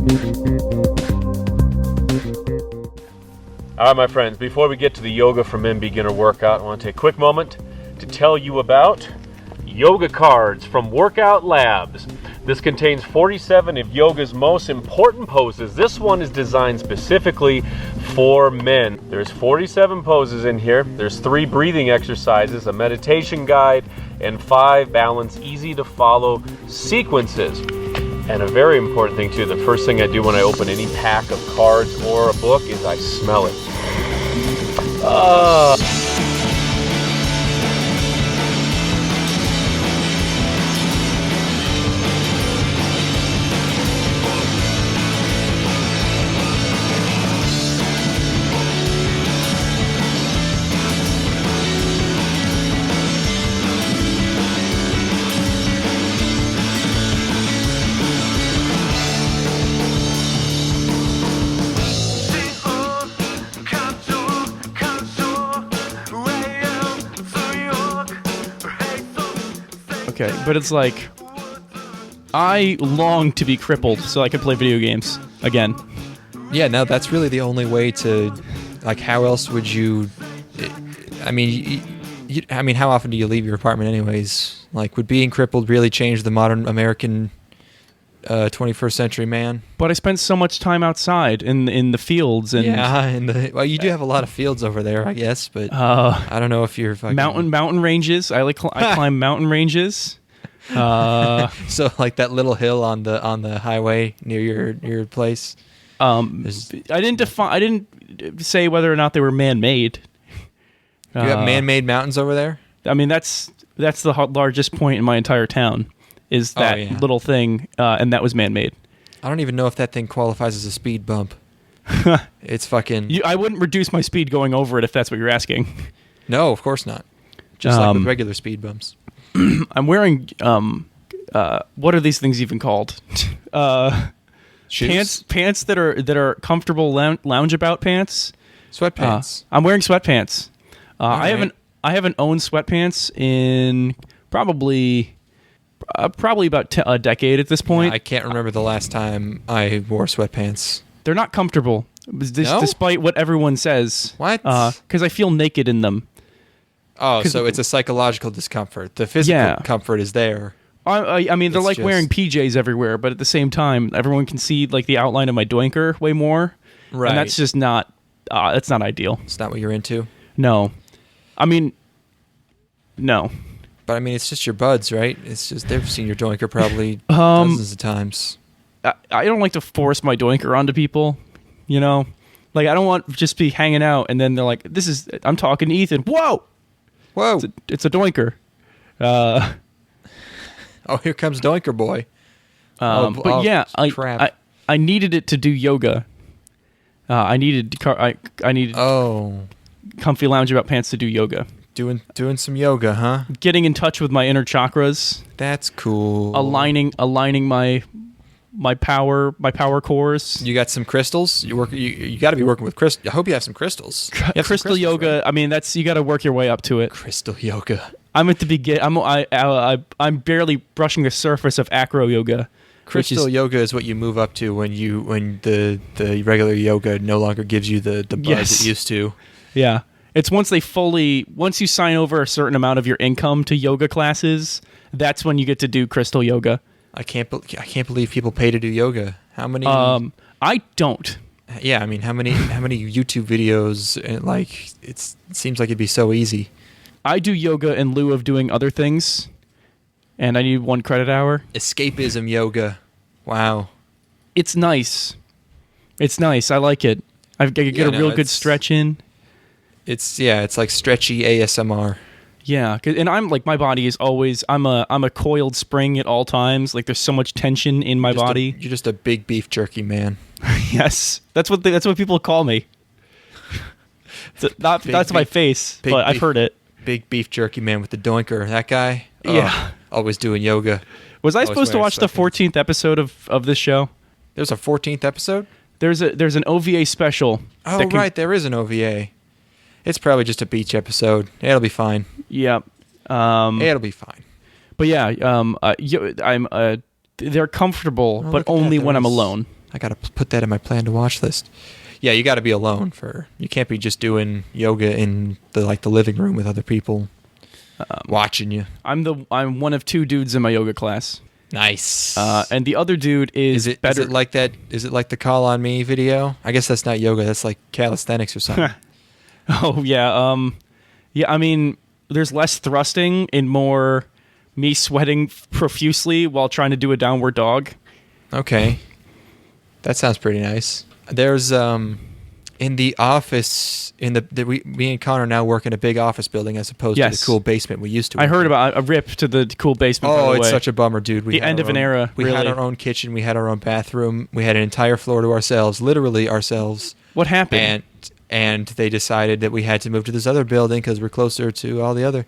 All right, my friends, before we get to the Yoga for Men beginner workout, I want to take a quick moment to tell you about yoga cards from Workout Labs. This contains 47 of yoga's most important poses. This one is designed specifically for men. There's 47 poses in here. There's 3 breathing exercises, a meditation guide, and 5 balanced, easy to follow sequences. And a very important thing too, the first thing I do when I open any pack of cards or a book is I smell it. Okay, but it's like, I long to be crippled so I can play video games again. Yeah, no, that's really the only way to, like, how else would you, I mean, how often do you leave your apartment anyways? Like, would being crippled really change the modern American 21st century man? But I spent so much time outside in the fields. And yeah, well, you do have a lot of fields over there, I guess, but I don't know if you're fucking... Mountain ranges. I climb mountain ranges. So like that little hill on the highway near your place. I didn't say whether or not they were man-made. You have man-made mountains over there? I mean, that's the largest point in my entire town. Is that little thing, and that was man-made. I don't even know if that thing qualifies as a speed bump. It's fucking... I wouldn't reduce my speed going over it if that's what you're asking. No, of course not. Just like with regular speed bumps. I'm wearing... what are these things even called? Shoes? Pants that are comfortable loungeabout pants. Sweatpants. I'm wearing sweatpants. I haven't owned sweatpants in probably about a decade at this point. Yeah, I can't remember the last time I wore sweatpants. They're not comfortable, despite what everyone says. What? Because I feel naked in them. Oh, so it's a psychological discomfort. The physical comfort is there. I mean, they're like wearing PJs everywhere, but at the same time, everyone can see like the outline of my doinker way more. Right. And that's just not. That's not ideal. It's not what you're into. No, I mean, no. But I mean, it's just your buds, right? It's just they've seen your doinker probably dozens of times. I don't like to force my doinker onto people, you know? Like, I don't want to just be hanging out and then they're like, I'm talking to Ethan. Whoa! It's a doinker. Oh, here comes Doinker Boy. But yeah, I needed it to do yoga. I needed comfy loungeabout pants to do yoga. Doing some yoga, huh? Getting in touch with my inner chakras. That's cool. Aligning my power cores. You got some crystals? You got to be working with crystals. I hope you have some crystals. Crystal yoga. Right? I mean, you got to work your way up to it. Crystal yoga. I'm at the beginning. I'm barely brushing the surface of acro yoga. Crystal yoga is what you move up to when the regular yoga no longer gives you the buzz it used to. Yeah. It's once you sign over a certain amount of your income to yoga classes, that's when you get to do crystal yoga. I can't believe people pay to do yoga. How many? I don't. Yeah, I mean, how many YouTube videos? And like, it seems like it'd be so easy. I do yoga in lieu of doing other things, and I need 1 credit hour. Escapism yoga. Wow. It's nice. I like it. I get a real good stretch in. It's like stretchy ASMR. Yeah, and I'm like, my body is always, I'm a coiled spring at all times. Like, there's so much tension in my body. You're just a big beef jerky man. Yes, that's what people call me. That's my face, but I've heard it. Big beef jerky man with the doinker. That guy. Yeah, always doing yoga. Was I supposed to watch the 14th episode of this show? There's a 14th episode? There's an OVA special. Oh, right, there is an OVA. It's probably just a beach episode. It'll be fine. Yeah. It'll be fine. But yeah, they're comfortable, but only when I'm alone. I gotta put that in my plan to watch list. Yeah, you got to be alone you can't be just doing yoga in the living room with other people watching you. I'm one of 2 dudes in my yoga class. Nice. And the other dude is better. Is it like that? Is it like the Call on Me video? I guess that's not yoga. That's like calisthenics or something. Oh yeah. Yeah. I mean, there's less thrusting and more me sweating profusely while trying to do a downward dog. Okay, that sounds pretty nice. There's in the office me and Connor now work in a big office building as opposed to the cool basement we used to. I heard about a rip to the cool basement. Oh, by the it's way. such a bummer, dude. The end of an era. We had our own kitchen. We had our own bathroom. We had an entire floor to ourselves, literally ourselves. What happened? And they decided that we had to move to this other building because we're closer to all the other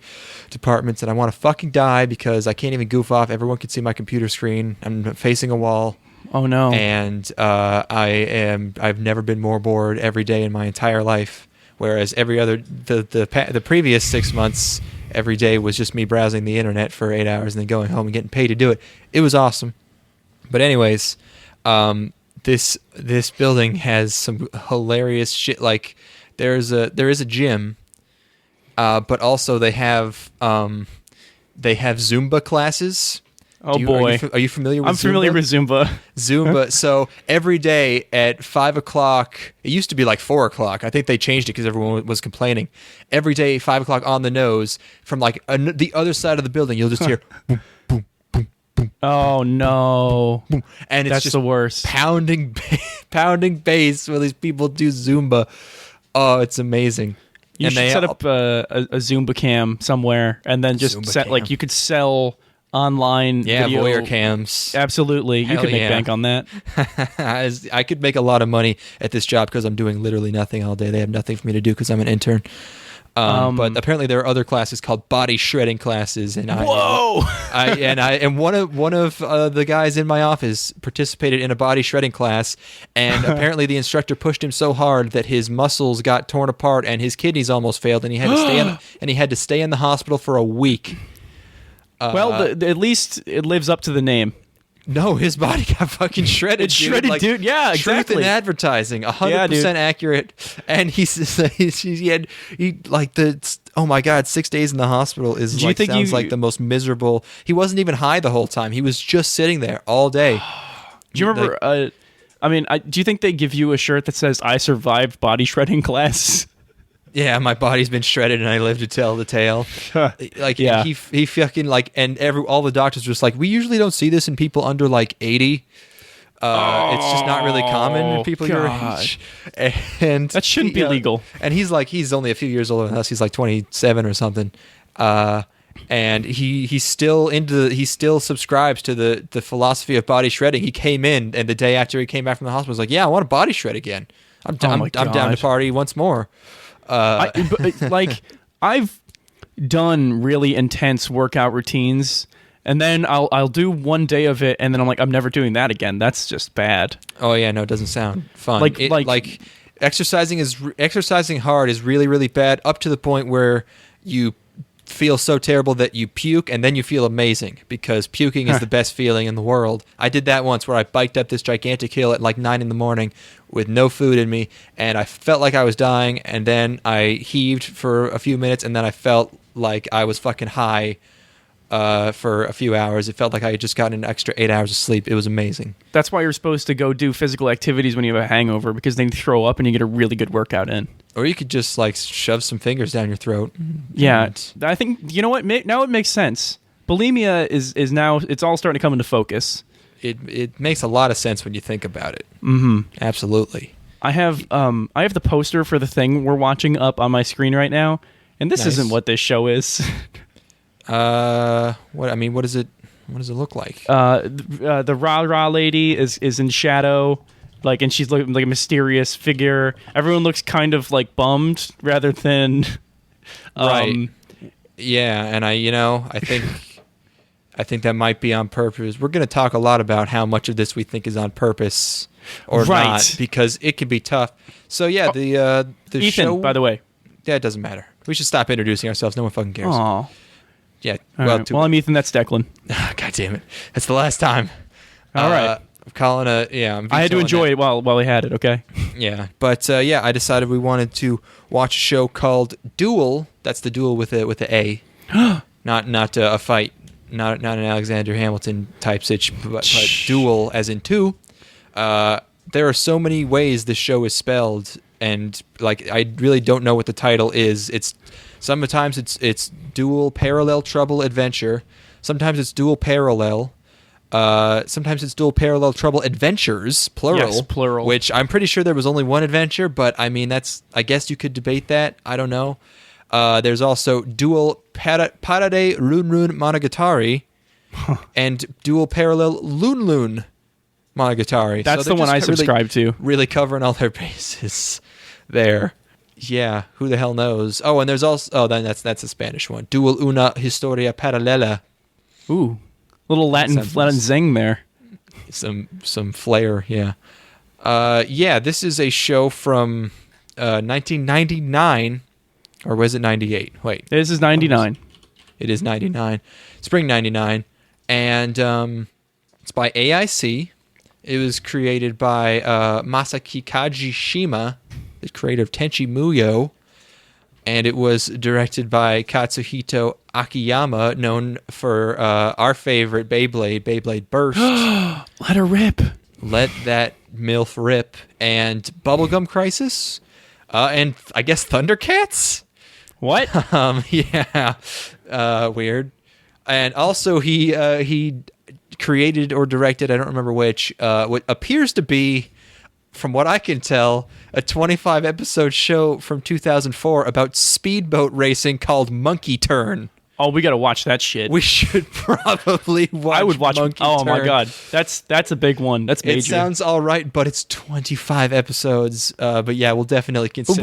departments. And I want to fucking die because I can't even goof off. Everyone can see my computer screen. I'm facing a wall. Oh no! And I've never been more bored every day in my entire life. Whereas the previous 6 months, every day was just me browsing the internet for 8 hours and then going home and getting paid to do it. It was awesome. But anyways, this building has some hilarious shit. Like there is a gym, but also they have Zumba classes. Oh boy! Are you familiar with Zumba? I'm familiar with Zumba. Zumba. So every day at 5 o'clock, it used to be like 4 o'clock. I think they changed it because everyone was complaining. Every day, 5 o'clock on the nose, from like the other side of the building, you'll just hear boom, boom, boom, boom. Oh no! Boom. And it's That's just the worst. Pounding bass while these people do Zumba. Oh, it's amazing. You should set up a Zumba cam somewhere, and then just you could sell online video. Voyeur cams. Absolutely. You could make bank on that. I could make a lot of money at this job because I'm doing literally nothing all day. They have nothing for me to do because I'm an intern. But apparently there are other classes called body shredding classes, and whoa! one of the guys in my office participated in a body shredding class, and apparently the instructor pushed him so hard that his muscles got torn apart and his kidneys almost failed, and he had to stay in the hospital for a week. At least it lives up to the name. No, his body got fucking shredded. It's shredded, dude. Yeah, exactly. Truth in advertising, 100% accurate. And oh my god, 6 days in the hospital sounds like the most miserable. He wasn't even high the whole time. He was just sitting there all day. Do you remember? Do you think they give you a shirt that says "I survived body shredding class"? Yeah, my body's been shredded and I live to tell the tale. Yeah. He fucking all the doctors were just like, we usually don't see this in people under 80. It's just not really common in people your age. And that shouldn't be legal. And he's only a few years older than us. He's 27 or something. And he still subscribes to the philosophy of body shredding. He came in, and the day after he came back from the hospital, was like, yeah, I want to body shred again. I'm down to party once more. I've done really intense workout routines, and then I'll do one day of it, and then I'm like, I'm never doing that again. That's just bad. Oh yeah, no, it doesn't sound fun. Exercising hard is really, really bad, up to the point where you feel so terrible that you puke, and then you feel amazing because puking is the best feeling in the world. I did that once where I biked up this gigantic hill at 9 a.m. with no food in me, and I felt like I was dying, and then I heaved for a few minutes, and then I felt like I was fucking high for a few hours. It felt like I had just gotten an extra 8 hours of sleep. It was amazing. That's why you're supposed to go do physical activities when you have a hangover, because then you throw up and you get a really good workout in. Or you could just shove some fingers down your throat. Yeah, I think, you know what, now it makes sense. Bulimia is now, it's all starting to come into focus. It makes a lot of sense when you think about it. Mm-hmm. Absolutely. I have the poster for the thing we're watching up on my screen right now, and this isn't what this show is. What does it look like? The rah-rah lady is in shadow. And she's looking like a mysterious figure. Everyone looks kind of bummed rather than right. Yeah, and I think that might be on purpose. We're going to talk a lot about how much of this we think is on purpose or not, because it can be tough. So yeah, the Ethan, show, by the way. Yeah, it doesn't matter. We should stop introducing ourselves. No one fucking cares. Aw. Yeah. Well, I'm Ethan. That's Declan. God damn it. That's the last time. All right. calling a I'm I had to vetoing enjoy that. it while we had it. Okay. Yeah, but I decided we wanted to watch a show called Duel. That's the duel with a A, not a fight, not an Alexander Hamilton type sitch, but duel as in two. There are so many ways this show is spelled, and like I really don't know what the title is. Sometimes it's Dual Parallel Trouble Adventure. Sometimes it's Dual Parallel. Sometimes it's Dual Parallel Trouble Adventures, plural. Yes, plural. Which I'm pretty sure there was only one adventure, but I mean I guess you could debate that. I don't know. There's also Dual Parade Run Run Monogatari and Dual Parallel Loon Loon Monogatari. That's so the one I really, subscribe to. Really covering all their bases there. Yeah, who the hell knows? Oh, and there's also then that's a Spanish one. Dual Una Historia Paralela. Ooh, little Latin zing there. Some flair, yeah. This is a show from 1999, or was it 98? Wait, This is 99. It is 99, spring 99, and it's by AIC. It was created by Masaki Kajishima, the creator of Tenchi Muyo, and it was directed by Katsuhito Akiyama, known for our favorite Beyblade Burst. Let her rip. Let That MILF Rip, and Bubblegum Crisis, and I guess Thundercats? What? Weird. And also he created or directed, I don't remember which, what appears to be, from what I can tell, a 25-episode show from 2004 about speedboat racing called Monkey Turn. Oh, we got to watch that shit. We should probably watch. I would watch. Monkey Oh Turn. my god, that's a big one. That's major. It sounds all right, but it's 25 episodes. But yeah, we'll definitely consider.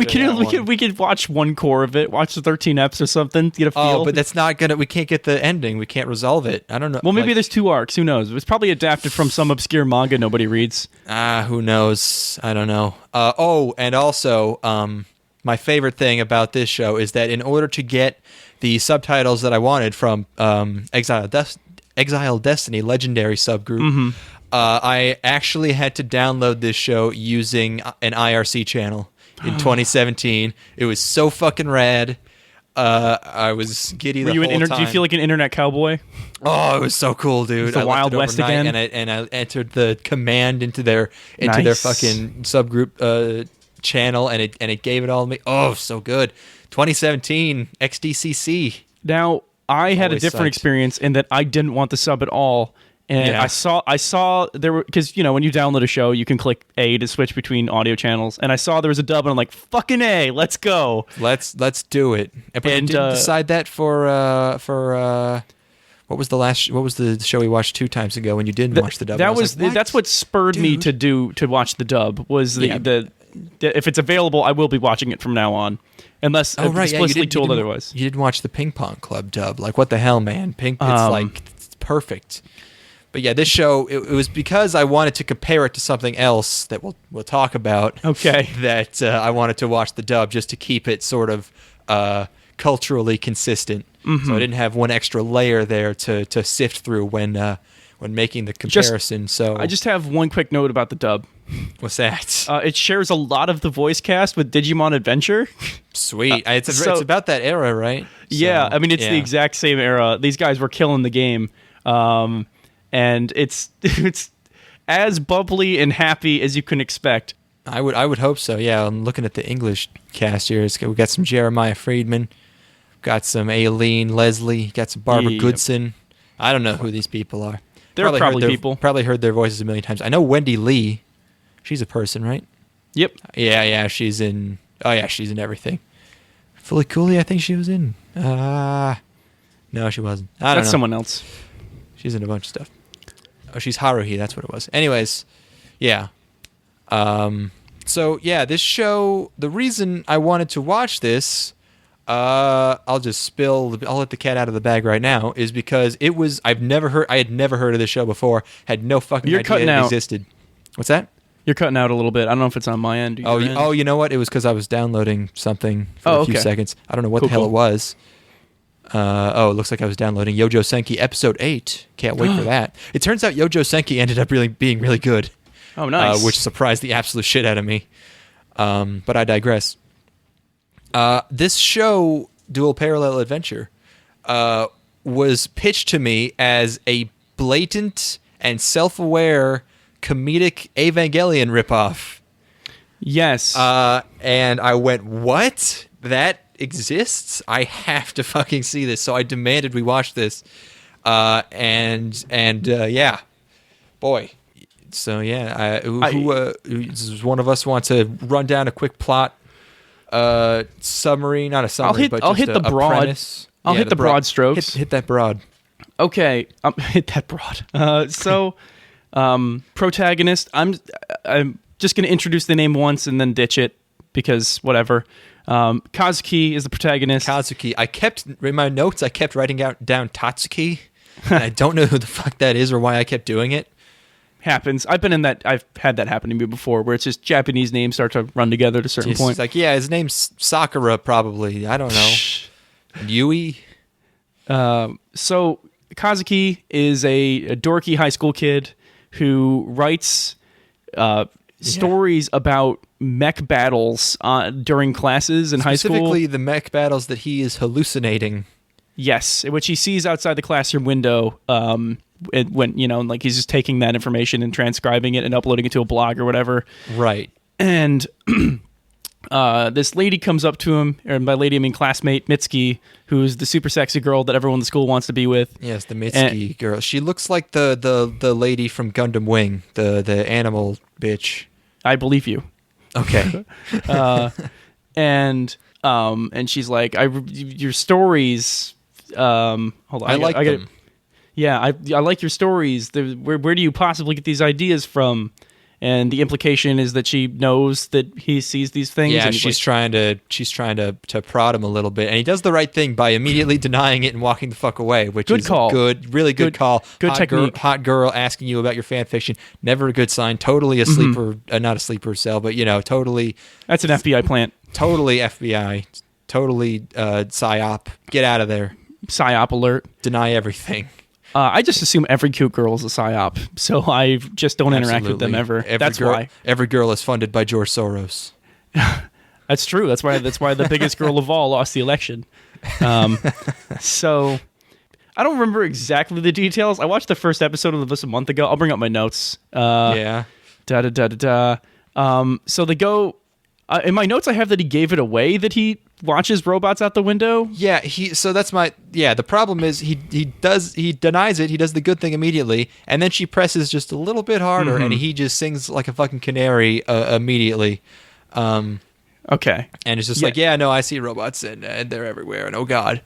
We could watch one core of it. Watch the 13 eps or something. Get a feel. Oh, but that's not gonna. We can't get the ending. We can't resolve it. I don't know. Well, maybe there's 2 arcs. Who knows? It was probably adapted from some obscure manga nobody reads. Who knows? I don't know. And also, my favorite thing about this show is that in order to get the subtitles that I wanted from Exile Destiny Legendary subgroup, I actually had to download this show using an IRC channel in 2017. It was so fucking rad. I was giddy the whole time. Do you feel like an internet cowboy? Oh, it was so cool, dude! It's the Wild West again, and I entered the command into their fucking subgroup channel, and it gave it all to me. Oh, so good. 2017 XDCC. Now, I had a Always different sucked. experience in that I didn't want the sub at all. And Yeah. I saw there were, because when you download a show, you can click A to switch between audio channels. And I saw there was a dub, and I'm like, fucking A, let's go. Let's do it. But And, didn't decide that for what was the show we watched 2 times ago when you didn't watch the dub? That And I was like, that's what spurred me to watch the dub. Was the if it's available, I will be watching it from now on, unless explicitly told otherwise. You didn't watch the Ping Pong Club dub. Like, what the hell, man? It's perfect. But yeah, this show, it was because I wanted to compare it to something else that we'll talk about. Okay. That I wanted to watch the dub just to keep it sort of culturally consistent. Mm-hmm. So I didn't have one extra layer there to sift through when making the comparison. I just have one quick note about the dub. What's that? It shares a lot of the voice cast with Digimon Adventure. Sweet. It's about that era, right? Yeah, I mean, it's the exact same era. These guys were killing the game. And it's as bubbly and happy as you can expect. I would hope so. Yeah, I'm looking at the English cast here. We got some Jeremiah Friedman, got some Aileen Leslie, got some Barbara Goodson. I don't know who these people are. They're probably people. Probably heard their voices a million times. I know Wendy Lee. She's a person, right? Yep. Yeah. She's in. Oh yeah, she's in everything. Fully Cooley, I think she was in. No, she wasn't. I don't know. That's someone else. She's in a bunch of stuff. Oh, she's Haruhi. That's what it was. Anyways, yeah. So yeah, this show. The reason I wanted to watch this, I'll let the cat out of the bag right now, is because it was. I had never heard of this show before. Had no fucking idea it existed. What's that? You're cutting out a little bit. I don't know if it's on my end. Or your end. You know what? It was because I was downloading something for a few seconds. I don't know what the hell it was. It looks like I was downloading Yojo Senki episode 8. Can't wait for that. It turns out Yojo Senki ended up being really good. Oh, nice. Which surprised the absolute shit out of me. But I digress. This show, Dual Parallel Adventure, was pitched to me as a blatant and self-aware comedic Evangelion ripoff. Yes. And I went, what? That exists? I have to fucking see this. So I demanded we watch this. Yeah. Boy. So yeah, does one of us want to run down a quick plot summary? Not a summary, I'll hit the broad. Premise. I'll hit the broad strokes. Hit that broad. Okay, hit that broad. Protagonist. I'm just going to introduce the name once and then ditch it because whatever. Kazuki is the protagonist. Kazuki. In my notes, I kept writing down Tatsuki. And I don't know who the fuck that is or why I kept doing it. Happens. I've had that happen to me before, where it's just Japanese names start to run together at a certain point. It's like, yeah, his name's Sakura, probably. I don't know. Yui. So Kazuki is a dorky high school kid who writes stories about mech battles during classes in high school. Specifically, the mech battles that he is hallucinating. Yes, which he sees outside the classroom window. When he's just taking that information and transcribing it and uploading it to a blog or whatever. Right. And this lady comes up to him, and by lady I mean classmate Mitsuki, who's the super sexy girl that everyone in the school wants to be with. Yes, the Mitsuki girl. She looks like the lady from Gundam Wing, the animal bitch. I believe you. Okay. And she's like, your stories. Hold on, I like them. Yeah, I like your stories. Where do you possibly get these ideas from? And the implication is that she knows that he sees these things. Yeah, and she's trying to prod him a little bit, and he does the right thing by immediately denying it and walking the fuck away. Which good is call. Really good call. Good technique. Hot girl asking you about your fan fiction, never a good sign. Totally a sleeper, not a sleeper cell, but totally. That's an FBI plant. Totally FBI. Totally psyop. Get out of there. Psyop alert. Deny everything. I just assume every cute girl is a psyop, so I just don't interact with them ever. Why. Every girl is funded by George Soros. That's true. That's why the biggest girl of all lost the election. So I don't remember exactly the details. I watched the first episode of this a month ago. I'll bring up my notes. So they go. In my notes, I have that he gave it away that he watches robots out the window. Yeah, the problem is he denies it. He does the good thing immediately, and then she presses just a little bit harder, and he just sings like a fucking canary immediately. Okay, and it's just like, yeah, no, I see robots and they're everywhere, and oh god.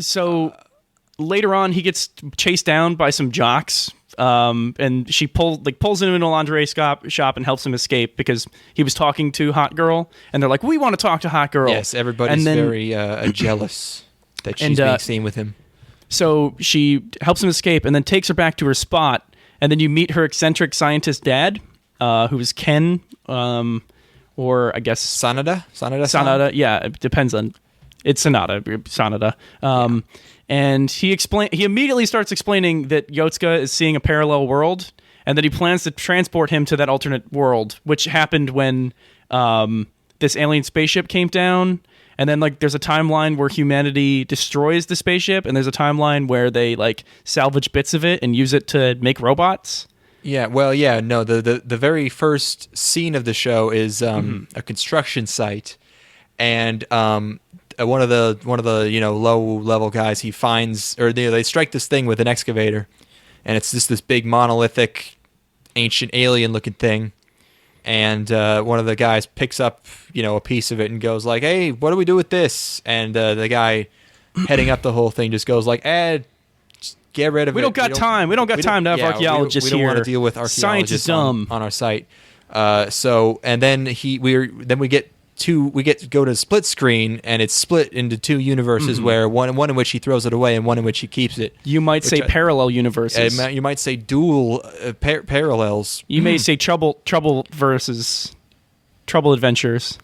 So later on, he gets chased down by some jocks. And she pulls him into a lingerie shop and helps him escape because he was talking to Hot Girl, and they're like, "We want to talk to Hot Girl." Yes, everybody's very jealous that she's being seen with him. So she helps him escape, and then takes her back to her spot, and then you meet her eccentric scientist dad, who is Ken, or I guess Sanada. Yeah, it depends on. It's Sanada. And he immediately starts explaining that Yotsuka is seeing a parallel world, and that he plans to transport him to that alternate world, which happened when this alien spaceship came down. And then there's a timeline where humanity destroys the spaceship, and there's a timeline where they salvage bits of it and use it to make robots. Yeah, well, yeah, no. The very first scene of the show is a construction site, and one of the low level guys, he finds, or they strike this thing with an excavator, and it's just this big monolithic ancient alien looking thing, and one of the guys picks up a piece of it and goes like, hey, what do we do with this? And the guy heading up the whole thing just goes like, just get rid of it. We don't got time to have archaeologists here. We don't want to deal with archaeologists on our site. And then we get to go to split screen, and it's split into two universes, where one in which he throws it away and one in which he keeps it. You might say parallel universes. You might say dual parallels. You may say trouble versus trouble adventures.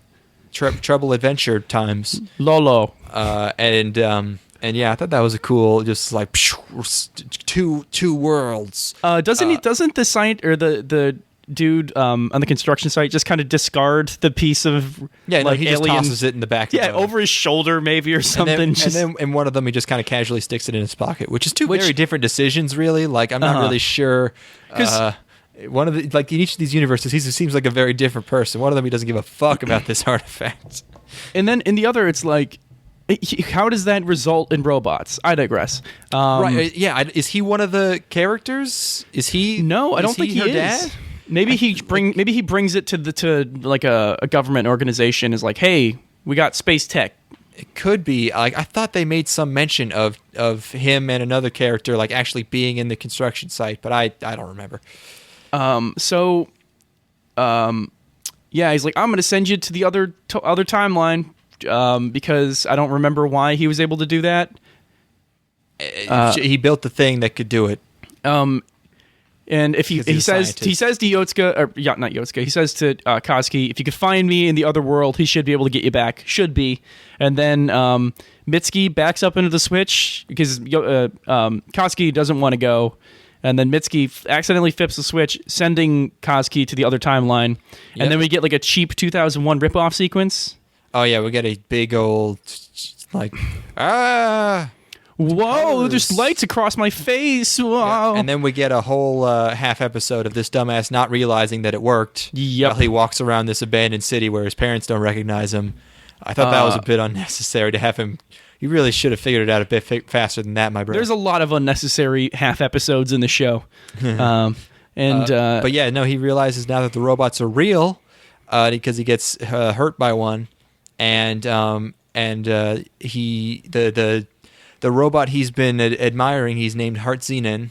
Trouble adventure times. Lolo. And And yeah, I thought that was a cool, just like two worlds. Doesn't the science or the dude on the construction site just kind of discard the piece of he alien, just tosses it in the back? Over his shoulder maybe or something. And then in one of them, he just kind of casually sticks it in his pocket, which is very different decisions, really. Like I'm not really sure. One of the in each of these universes, he seems like a very different person. One of them, he doesn't give a fuck about this artifact. And then in the other, it's like, how does that result in robots? I digress. Right? Yeah. Is he one of the characters? Is he? No, I don't think he is. Dad? Maybe he brings it to like a government organization. Is like, hey, we got space tech. It could be. I thought they made some mention of him and another character like actually being in the construction site, but I don't remember. Yeah, he's like, I'm going to send you to the other timeline because I don't remember why he was able to do that. He built the thing that could do it. And if he says to Yotsuka, or not Yotsuka, he says to Kazuki, if you could find me in the other world, he should be able to get you back. Should be. And then Mitsuki backs up into the switch because Kazuki doesn't want to go. And then Mitsuki accidentally flips the switch, sending Kazuki to the other timeline. Yep. And then we get like a cheap 2001 ripoff sequence. Oh, yeah, we get a big old, like, whoa, there's lights across my face. Whoa. Yeah. And then we get a whole half episode of this dumbass not realizing that it worked. Yep. While he walks around this abandoned city where his parents don't recognize him. I thought that was a bit unnecessary to have him. You really should have figured it out a bit faster than that, my brother. There's a lot of unnecessary half episodes in the show. But yeah, no, he realizes now that the robots are real because he gets hurt by one. And the robot he's been admiring, he's named Heartzinen,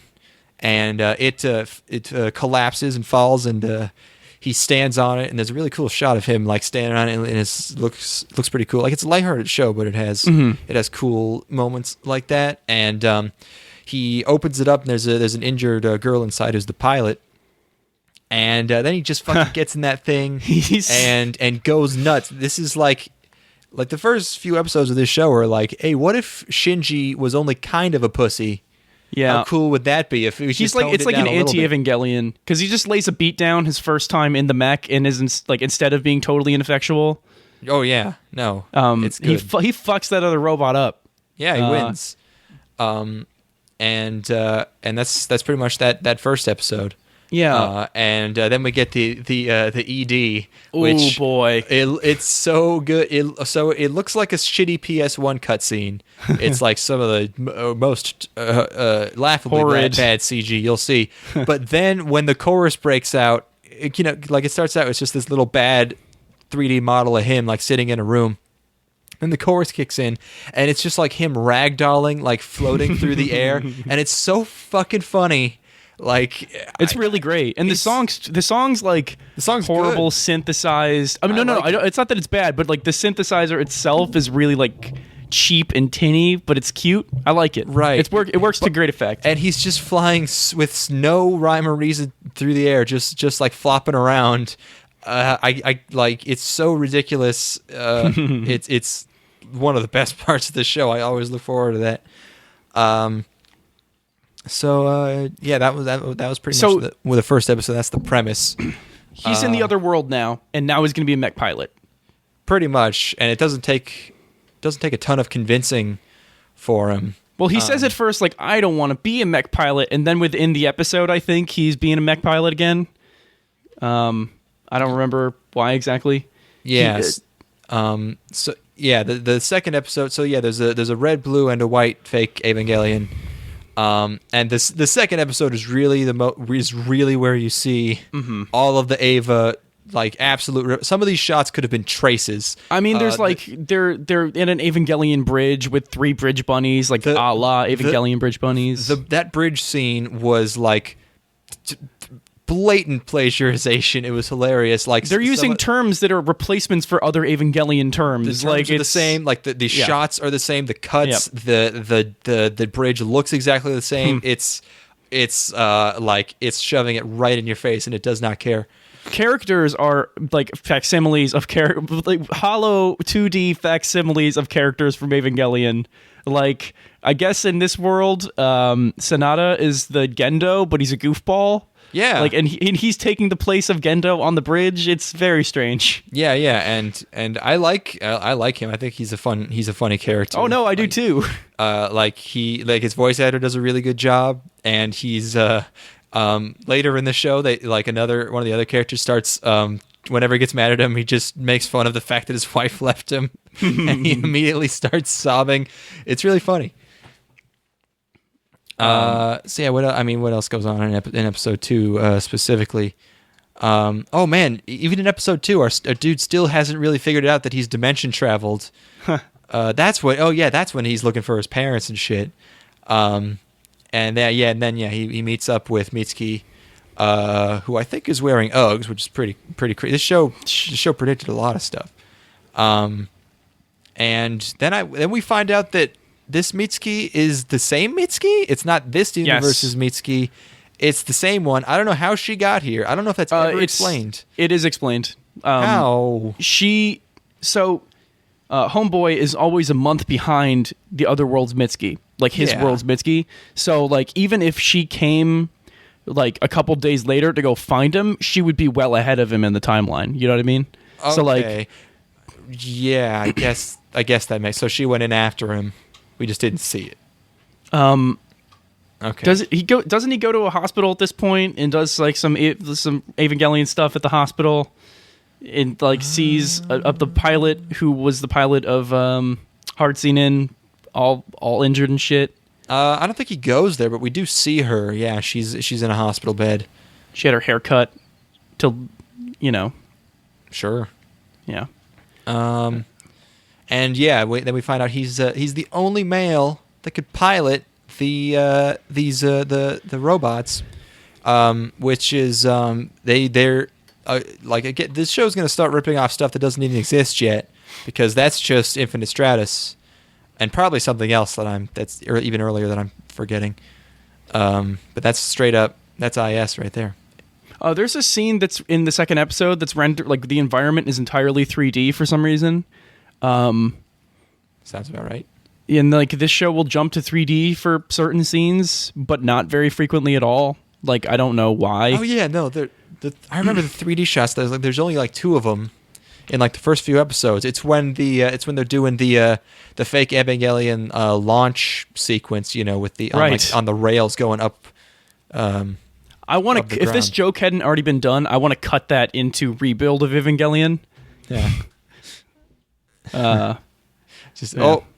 and it collapses and falls, and he stands on it, and there's a really cool shot of him like standing on it, and it looks pretty cool. Like it's a lighthearted show, but it has cool moments like that. And he opens it up, and there's an injured girl inside who's the pilot. And then he just fucking gets in that thing and goes nuts. This is like the first few episodes of this show are like, hey, what if Shinji was only kind of a pussy? Yeah. How cool would that be if he's like, it's like an anti-Evangelion because he just lays a beat down his first time in the mech and is like, instead of being totally ineffectual. Oh yeah, no, it's good. He fucks that other robot up. Yeah, he wins. And that's pretty much that first episode. Yeah, and then we get the ED. Which, oh boy, it's so good. It looks like a shitty PS1 cutscene. It's like some of the most laughably bad CG you'll see. But then when the chorus breaks out, it starts out, it's just this little bad 3D model of him like sitting in a room. And the chorus kicks in, and it's just like him ragdolling, like floating through the air, and it's so fucking funny. Like it's really great, and the song's horrible, good. Synthesized. I mean, no, it's not that it's bad, but like the synthesizer itself is really like cheap and tinny, but it's cute. I like it. Right, it works to great effect. And he's just flying with no rhyme or reason through the air, just like flopping around. I like it's so ridiculous. It's one of the best parts of the show. I always look forward to that. So that was pretty much the first episode. That's the premise. He's in the other world now, and now he's going to be a mech pilot. Pretty much, and it doesn't take a ton of convincing for him. Well, he says at first like, I don't want to be a mech pilot, and then within the episode, I think he's being a mech pilot again. I don't remember why exactly. Yes. So yeah, the second episode. So yeah, there's a red, blue, and a white fake Evangelion. And the second episode is really really where you see all of the Eva, like absolute. Some of these shots could have been traces. I mean, there's they're in an Evangelion bridge with 3 bridge bunnies, like a la Evangelion bridge bunnies. That bridge scene was like blatant plagiarization. It was hilarious. Like they're using terms that are replacements for other Evangelion terms. The terms are the same. Like the shots are the same. The cuts, the bridge looks exactly the same. It's like it's shoving it right in your face, and it does not care. Characters are like facsimiles of hollow 2D facsimiles of characters from Evangelion. Like, I guess in this world, Sanada is the Gendo, but he's a goofball. Yeah. Like, and he's taking the place of Gendo on the bridge. It's very strange. Yeah, and I like him. I think he's a funny character. Oh no, I do too. Like his voice actor does a really good job, and he's later in the show they like one of the other characters starts whenever he gets mad at him, he just makes fun of the fact that his wife left him, and he immediately starts sobbing. It's really funny. So yeah, what else goes on in episode 2 specifically? Oh man, even in episode 2, our dude still hasn't really figured out that he's dimension traveled. That's when he's looking for his parents and shit. And then he meets up with Mitsuki, who I think is wearing Uggs, which is pretty crazy. This show predicted a lot of stuff. And then we find out that this Mitsuki is the same Mitsuki. It's not this universe's Mitsuki. It's the same one. I don't know how she got here. I don't know if that's ever explained. It is explained. How? Homeboy is always a month behind the other world's Mitsuki, like his world's Mitsuki. So, like, even if she came, like, a couple days later to go find him, she would be well ahead of him in the timeline. You know what I mean? Okay. So, like, yeah, I guess that makes. So she went in after him. We just didn't see it. Okay. Doesn't he go to a hospital at this point and does like some Evangelion stuff at the hospital, and like sees the pilot who was the pilot of Hard Scene In, all injured and shit. I don't think he goes there, but we do see her. Yeah, she's in a hospital bed. She had her hair cut till, Sure. Yeah. And yeah, then we find out he's the only male that could pilot the robots, which is they're like, again, this show's gonna start ripping off stuff that doesn't even exist yet, because that's just Infinite Stratus, and probably something else that's even earlier that I'm forgetting. But that's straight up, that's IS right there. There's a scene that's in the second episode that's rendered, like, the environment is entirely 3D for some reason. Sounds about right. And like, this show will jump to 3D for certain scenes, but not very frequently at all. Like, I don't know why. Oh yeah, no, I remember the 3D shots. There's only like 2 of them in like the first few episodes. It's when they're doing the fake Evangelion launch sequence, with the on the rails going up. I want to. If this joke hadn't already been done, I want to cut that into Rebuild of Evangelion. Yeah.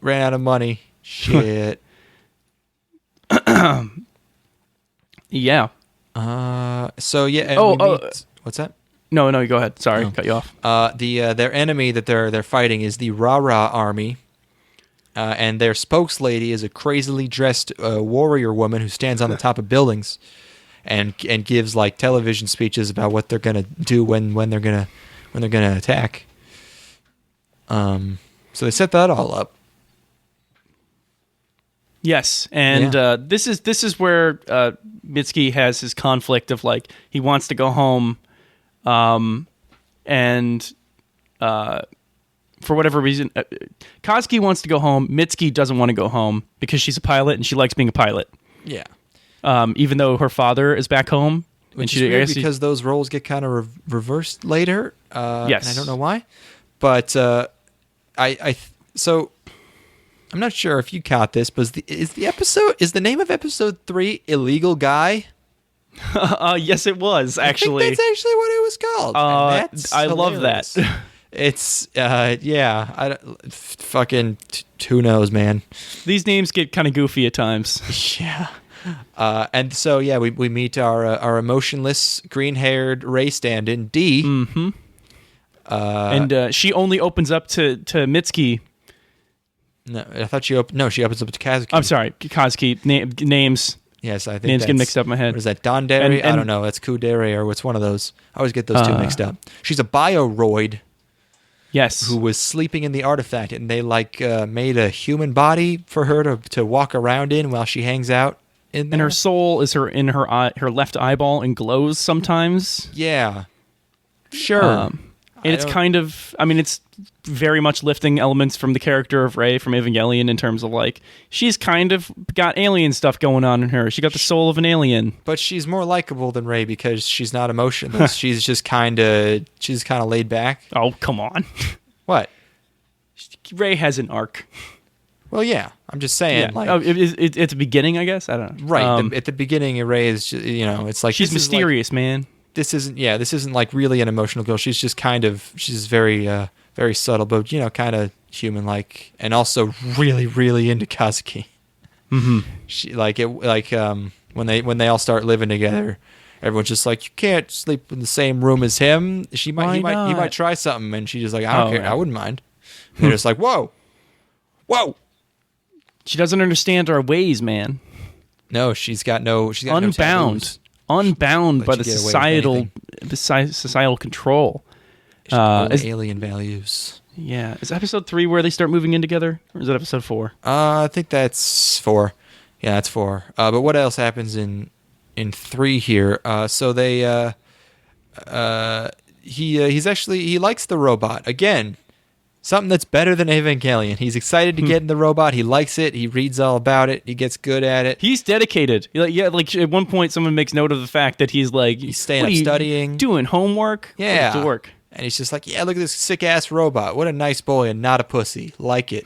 Ran out of money. Shit. Yeah. So yeah. What's that? No, go ahead. Sorry, cut you off. Their enemy that they're fighting is the Ra-Ra army, and their spokeslady is a crazily dressed warrior woman who stands on the top of buildings, and gives like television speeches about what they're gonna do when they're gonna attack. So they set that all up. Yes, and this is where Mitsuki has his conflict of, like, he wants to go home, and for whatever reason, Kazuki wants to go home. Mitsuki doesn't want to go home because she's a pilot and she likes being a pilot. Yeah. Even though her father is back home, which is weird because those roles get kind of reversed later. Yes, and I don't know why, but so I'm not sure if you caught this, but is the name of episode 3 Illegal Guy? Yes, it was, actually. I think that's actually what it was called. I love that. It's fucking who knows, man. These names get kind of goofy at times. Yeah. And so yeah, we meet our emotionless green-haired Ray stand-in D. Mm-hmm. And she only opens up to Mitsuki. No, I thought she opens up to Kazuki. I'm sorry, Kazuki. Names. Yes, I think names get mixed up in my head. What is that? Dondere? I don't know. That's Kudere, or what's one of those? I always get those two mixed up. She's a bioroid. Yes. Who was sleeping in the artifact, and they made a human body for her to walk around in while she hangs out in there. And her soul is in her left eyeball and glows sometimes. Yeah. Sure. And it's kind of, I mean, it's very much lifting elements from the character of Rey from Evangelion in terms of like, she's kind of got alien stuff going on in her. She got the soul of an alien. But she's more likable than Rey because she's not emotionless. she's kind of laid back. Oh, come on. What? Rey has an arc. Well, yeah. I'm just saying. Yeah. It's a beginning, I guess. I don't know. Right. At the beginning, Rey is, it's like she's mysterious, man. This isn't like really an emotional girl. She's just she's very, very subtle, but kind of human-like, and also really, really into Kazuki. Mm-hmm. She when they all start living together, everyone's just like, you can't sleep in the same room as him. He might try something, and she's just like, I don't care, I wouldn't mind. And they're just like, whoa. She doesn't understand our ways, man. No, she's got no unbound by the societal control. Alien values. Yeah. Is episode 3 where they start moving in together? Or is that episode 4? I think that's 4. Yeah, that's 4. But what else happens in 3 here? So they he likes the robot. Again, something that's better than Evangelion. He's excited to get in the robot. He likes it. He reads all about it. He gets good at it. He's dedicated. Like at one point, someone makes note of the fact that he's staying up studying, doing homework. Yeah, dork. And he's just like, yeah, look at this sick ass robot. What a nice boy and not a pussy. Like it.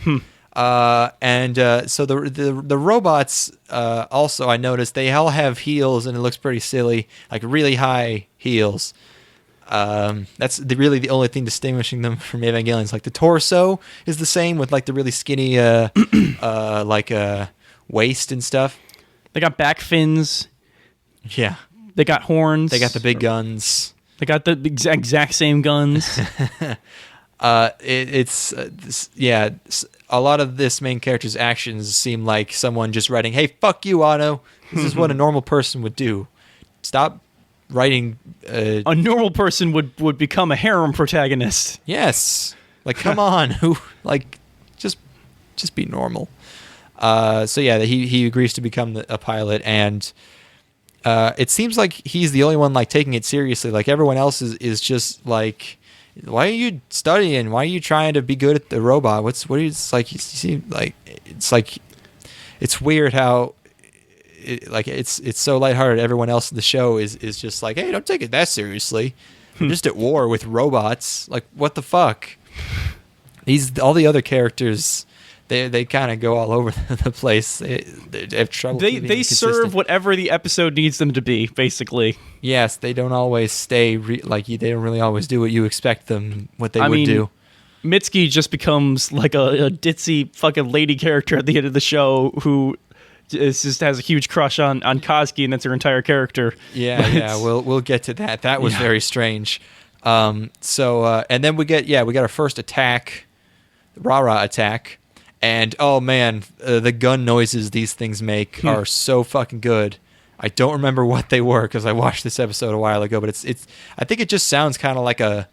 So the robots also, I noticed they all have heels, and it looks pretty silly, like really high heels. That's really the only thing distinguishing them from Evangelion. It's like the torso is the same with like the really skinny waist and stuff. They got back fins. Yeah. They got horns. They got the big guns. They got the exact same guns. A lot of this main character's actions seem like someone just writing, "Hey, fuck you, Anno. This is what a normal person would do. Stop writing." A normal person would become a harem protagonist. Yes, like come on, who just be normal. He agrees to become a pilot, and it seems like he's the only one like taking it seriously. Like everyone else is just like, why are you studying? Why are you trying to be good at the robot? It's like you seem like it's weird how. It's so lighthearted. Everyone else in the show is just like, hey, don't take it that seriously. We're just at war with robots. Like, what the fuck? All the other characters, they kind of go all over the place. They have trouble. They serve whatever the episode needs them to be, basically. Yes, they don't always stay they don't really always do what you expect them what they would do. Mitsuki just becomes like a ditzy fucking lady character at the end of the show who just has a huge crush on Kazuki, and that's her entire character. Yeah, we'll get to that. That was very strange. And then we get our first attack, rah-rah attack, and oh man, the gun noises these things make are so fucking good. I don't remember what they were because I watched this episode a while ago, but it's I think it just sounds kind of like a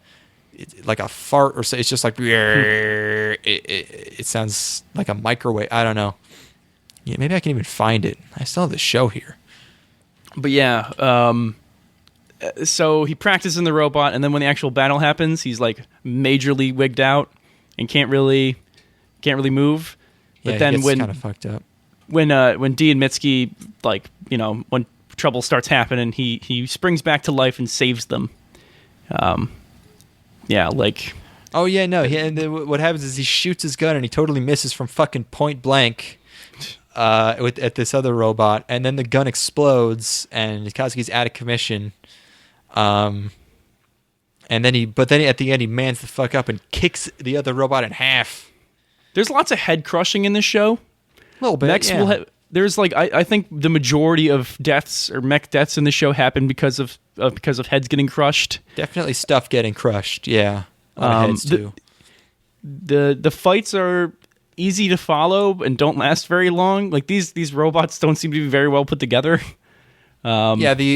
fart, or it's just like it sounds like a microwave. I don't know. Yeah, maybe I can even find it. I still have the show here. But yeah, so he practices in the robot, and then when the actual battle happens, he's like majorly wigged out and can't really move. But yeah, then he gets kind of fucked up. When Dee and Mitsuki, when trouble starts happening, he springs back to life and saves them. Oh yeah, no. What happens is he shoots his gun and he totally misses from fucking point blank. At this other robot, and then the gun explodes, and Kazuki's out of commission. And then at the end he mans the fuck up and kicks the other robot in half. There's lots of head crushing in this show. A little bit. There's I think the majority of deaths or mech deaths in the show happen because of heads getting crushed. Definitely stuff getting crushed. Yeah, a lot of heads too. The fights are easy to follow and don't last very long. Like these robots don't seem to be very well put together. The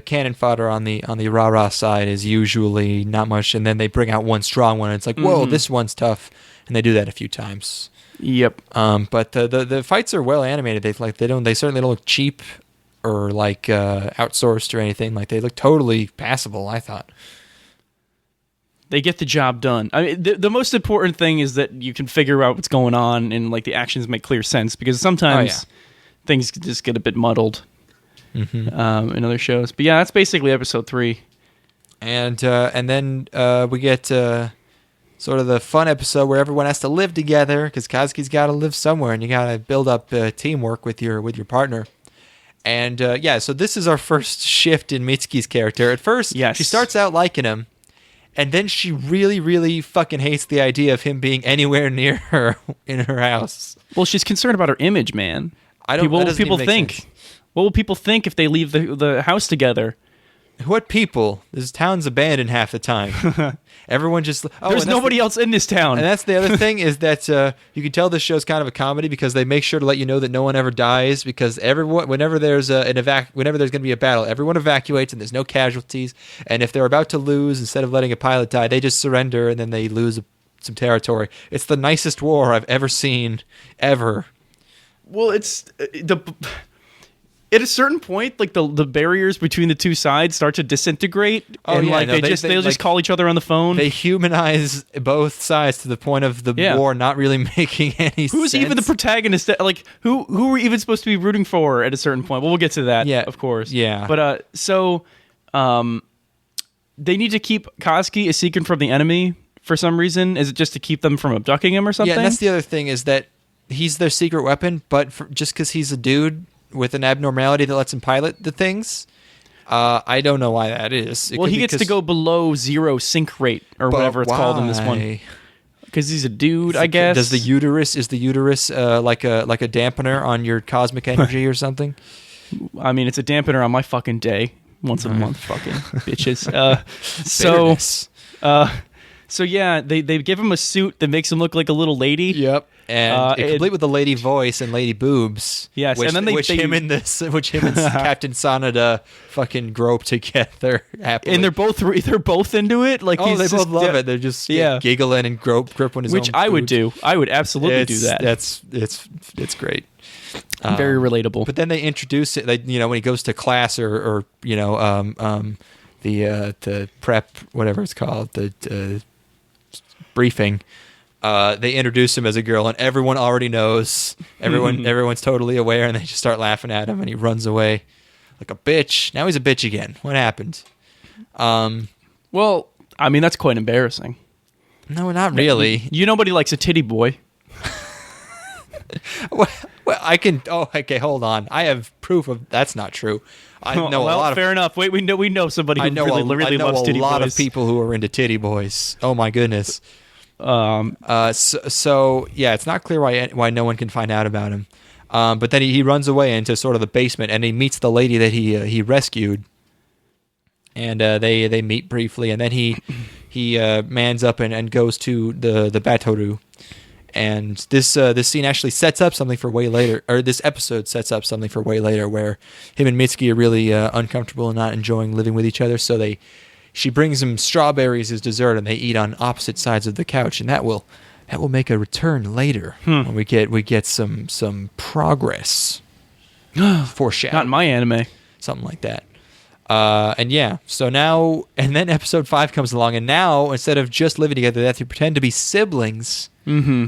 cannon fodder on the rah-rah side is usually not much, and then they bring out one strong one and it's like, whoa, this one's tough, and they do that a few times. Yep. But the fights are well animated. They certainly don't look cheap or like outsourced or anything. Like they look totally passable, I thought. They get the job done. I mean, the most important thing is that you can figure out what's going on and like the actions make clear sense, because sometimes things just get a bit muddled in other shows. But yeah, that's basically episode 3. And then we get sort of the fun episode where everyone has to live together, because Kazuki's got to live somewhere, and you got to build up teamwork with your partner. And so this is our first shift in Mitsuki's character. At first, she starts out liking him, and then she really, really fucking hates the idea of him being anywhere near her in her house. Well, she's concerned about her image, man. What will people think? Sense. What will people think if they leave the house together? What people? This town's abandoned half the time. Everyone just... There's nobody else in this town. And that's the other thing, is that you can tell this show's kind of a comedy, because they make sure to let you know that no one ever dies, because whenever there's going to be a battle, everyone evacuates and there's no casualties. And if they're about to lose, instead of letting a pilot die, they just surrender and then they lose some territory. It's the nicest war I've ever seen, ever. Well, it's... At a certain point, like the barriers between the two sides start to disintegrate, they'll just call each other on the phone. They humanize both sides to the point of the war not really making any sense. Who's even the protagonist? Like who are we even supposed to be rooting for at a certain point? Well, we'll get to that, of course. Yeah. But they need to keep Kazuki a secret from the enemy for some reason. Is it just to keep them from abducting him or something? Yeah, and that's the other thing, is that he's their secret weapon, but just because he's a dude with an abnormality that lets him pilot the things. I don't know why that is. He gets to go below 0 sync rate or whatever it's called in this one. Because he's a dude, I guess. Is the uterus like a dampener on your cosmic energy or something? I mean, it's a dampener on my fucking day. Once a month, fucking bitches. So yeah, they give him a suit that makes him look like a little lady. Yep. And complete with the lady voice and lady boobs. Yes, which, and then him and Captain Sanada fucking grope together happily. And they're both into it. Like they both love it. They're just giggling and gripping his own Which I would do. I would absolutely do that. It's great. Very relatable. But then they introduce it. When he goes to class or the prep, whatever it's called, the briefing. They introduce him as a girl, and everyone already knows. Everyone's totally aware, and they just start laughing at him, and he runs away like a bitch. Now he's a bitch again. What happened? Well, I mean, that's quite embarrassing. No, not really. Nobody likes a titty boy. Well, I can. Oh, okay. Hold on. I have proof of that's not true. I know a lot of. Fair enough. Wait, we know somebody who really loves titty boys. I know a lot of people who are into titty boys. Oh my goodness. So yeah, it's not clear why no one can find out about him. But then he runs away into sort of the basement, and he meets the lady that he rescued, and they meet briefly, and then he mans up and goes to the Batoru. And this scene actually sets up something for way later, or this episode sets up something for way later, where him and Mitsuki are really uncomfortable and not enjoying living with each other. So she brings him strawberries as dessert, and they eat on opposite sides of the couch, and that will make a return later when we get some progress. Foreshadowing. Not in my anime. Something like that. So now, and then episode 5 comes along, and now instead of just living together, they have to pretend to be siblings. Mm-hmm.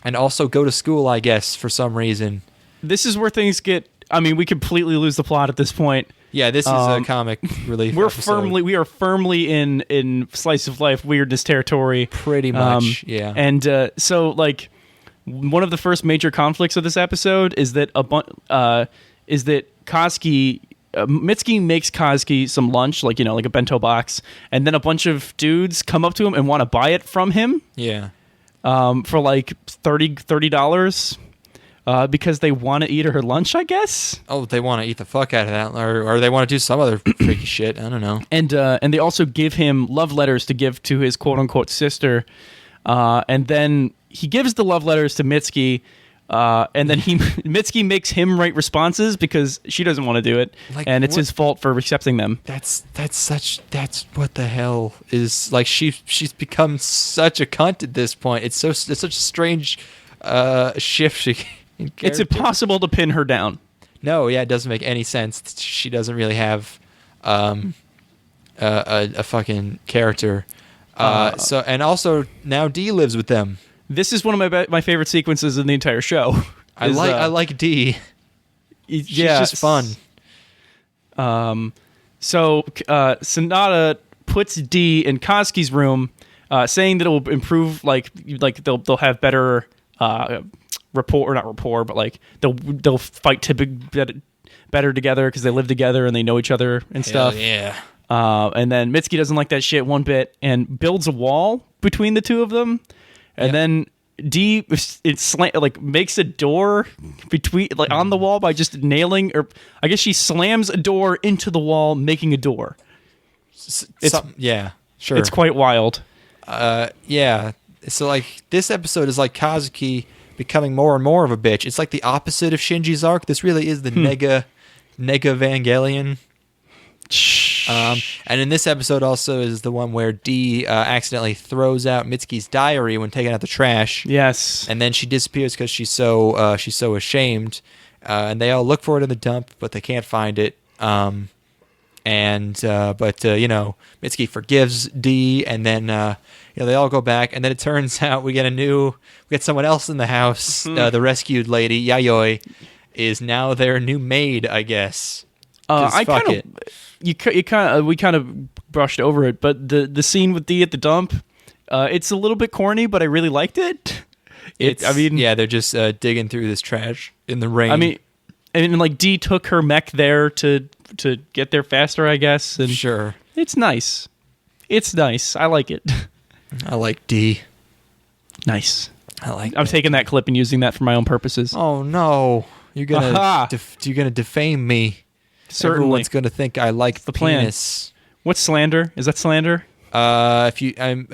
And also go to school, I guess, for some reason. This is where things get... I mean, we completely lose the plot at this point. Yeah, this is a comic relief episode. We are firmly in slice of life weirdness territory. Pretty much, yeah. And so, like, one of the first major conflicts of this episode is that Kazuki... Mitsuki makes Kazuki some lunch, like a bento box, and then a bunch of dudes come up to him and want to buy it from him. Yeah. For like $30, because they want to eat her lunch, I guess. Oh, they want to eat the fuck out of that, or they want to do some other freaky shit. I don't know. And they also give him love letters to give to his quote unquote sister, and then he gives the love letters to Mitsuki. And then Mitsuki makes him write responses because she doesn't want to do it, and it's his fault for accepting them. That's what the hell is like. She's become such a cunt at this point. It's such a strange shift. It's impossible to pin her down. No, yeah, it doesn't make any sense. She doesn't really have a fucking character. So and also now Dee lives with them. This is one of my favorite sequences in the entire show. I like Dee. She's just fun. So Sanada puts Dee in Kazuki's room, saying that it will improve, like they'll have better rapport, but like they'll fight better together because they live together and they know each other and stuff. Yeah. And then Mitsuki doesn't like that shit one bit and builds a wall between the two of them, and then Dee makes a door between on the wall by just nailing, or I guess she slams a door into the wall, making a door. Yeah, sure. It's quite wild. Yeah. So like this episode is like Kazuki becoming more and more of a bitch. It's like the opposite of Shinji's arc. This really is the nega Evangelion. And in this episode also is the one where Dee accidentally throws out Mitsuki's diary when taking out the trash. Yes. And then she disappears because she's so ashamed. And they all look for it in the dump, but they can't find it. But Mitsuki forgives Dee, and then they all go back, and then it turns out we get someone else in the house. The rescued lady, Yayoi, is now their new maid, I guess. We kind of brushed over it, but the scene with Dee at the dump, it's a little bit corny, but I really liked it. They're just digging through this trash in the rain. I mean, like Dee took her mech there to get there faster, I guess. And sure, it's nice. It's nice. I like it. I like Dee. Nice. I'm taking that clip and using that for my own purposes. Oh no, you're gonna defame me. Certainly. Everyone's gonna think I like the penis. Plan. What's slander? Is that slander? Probably in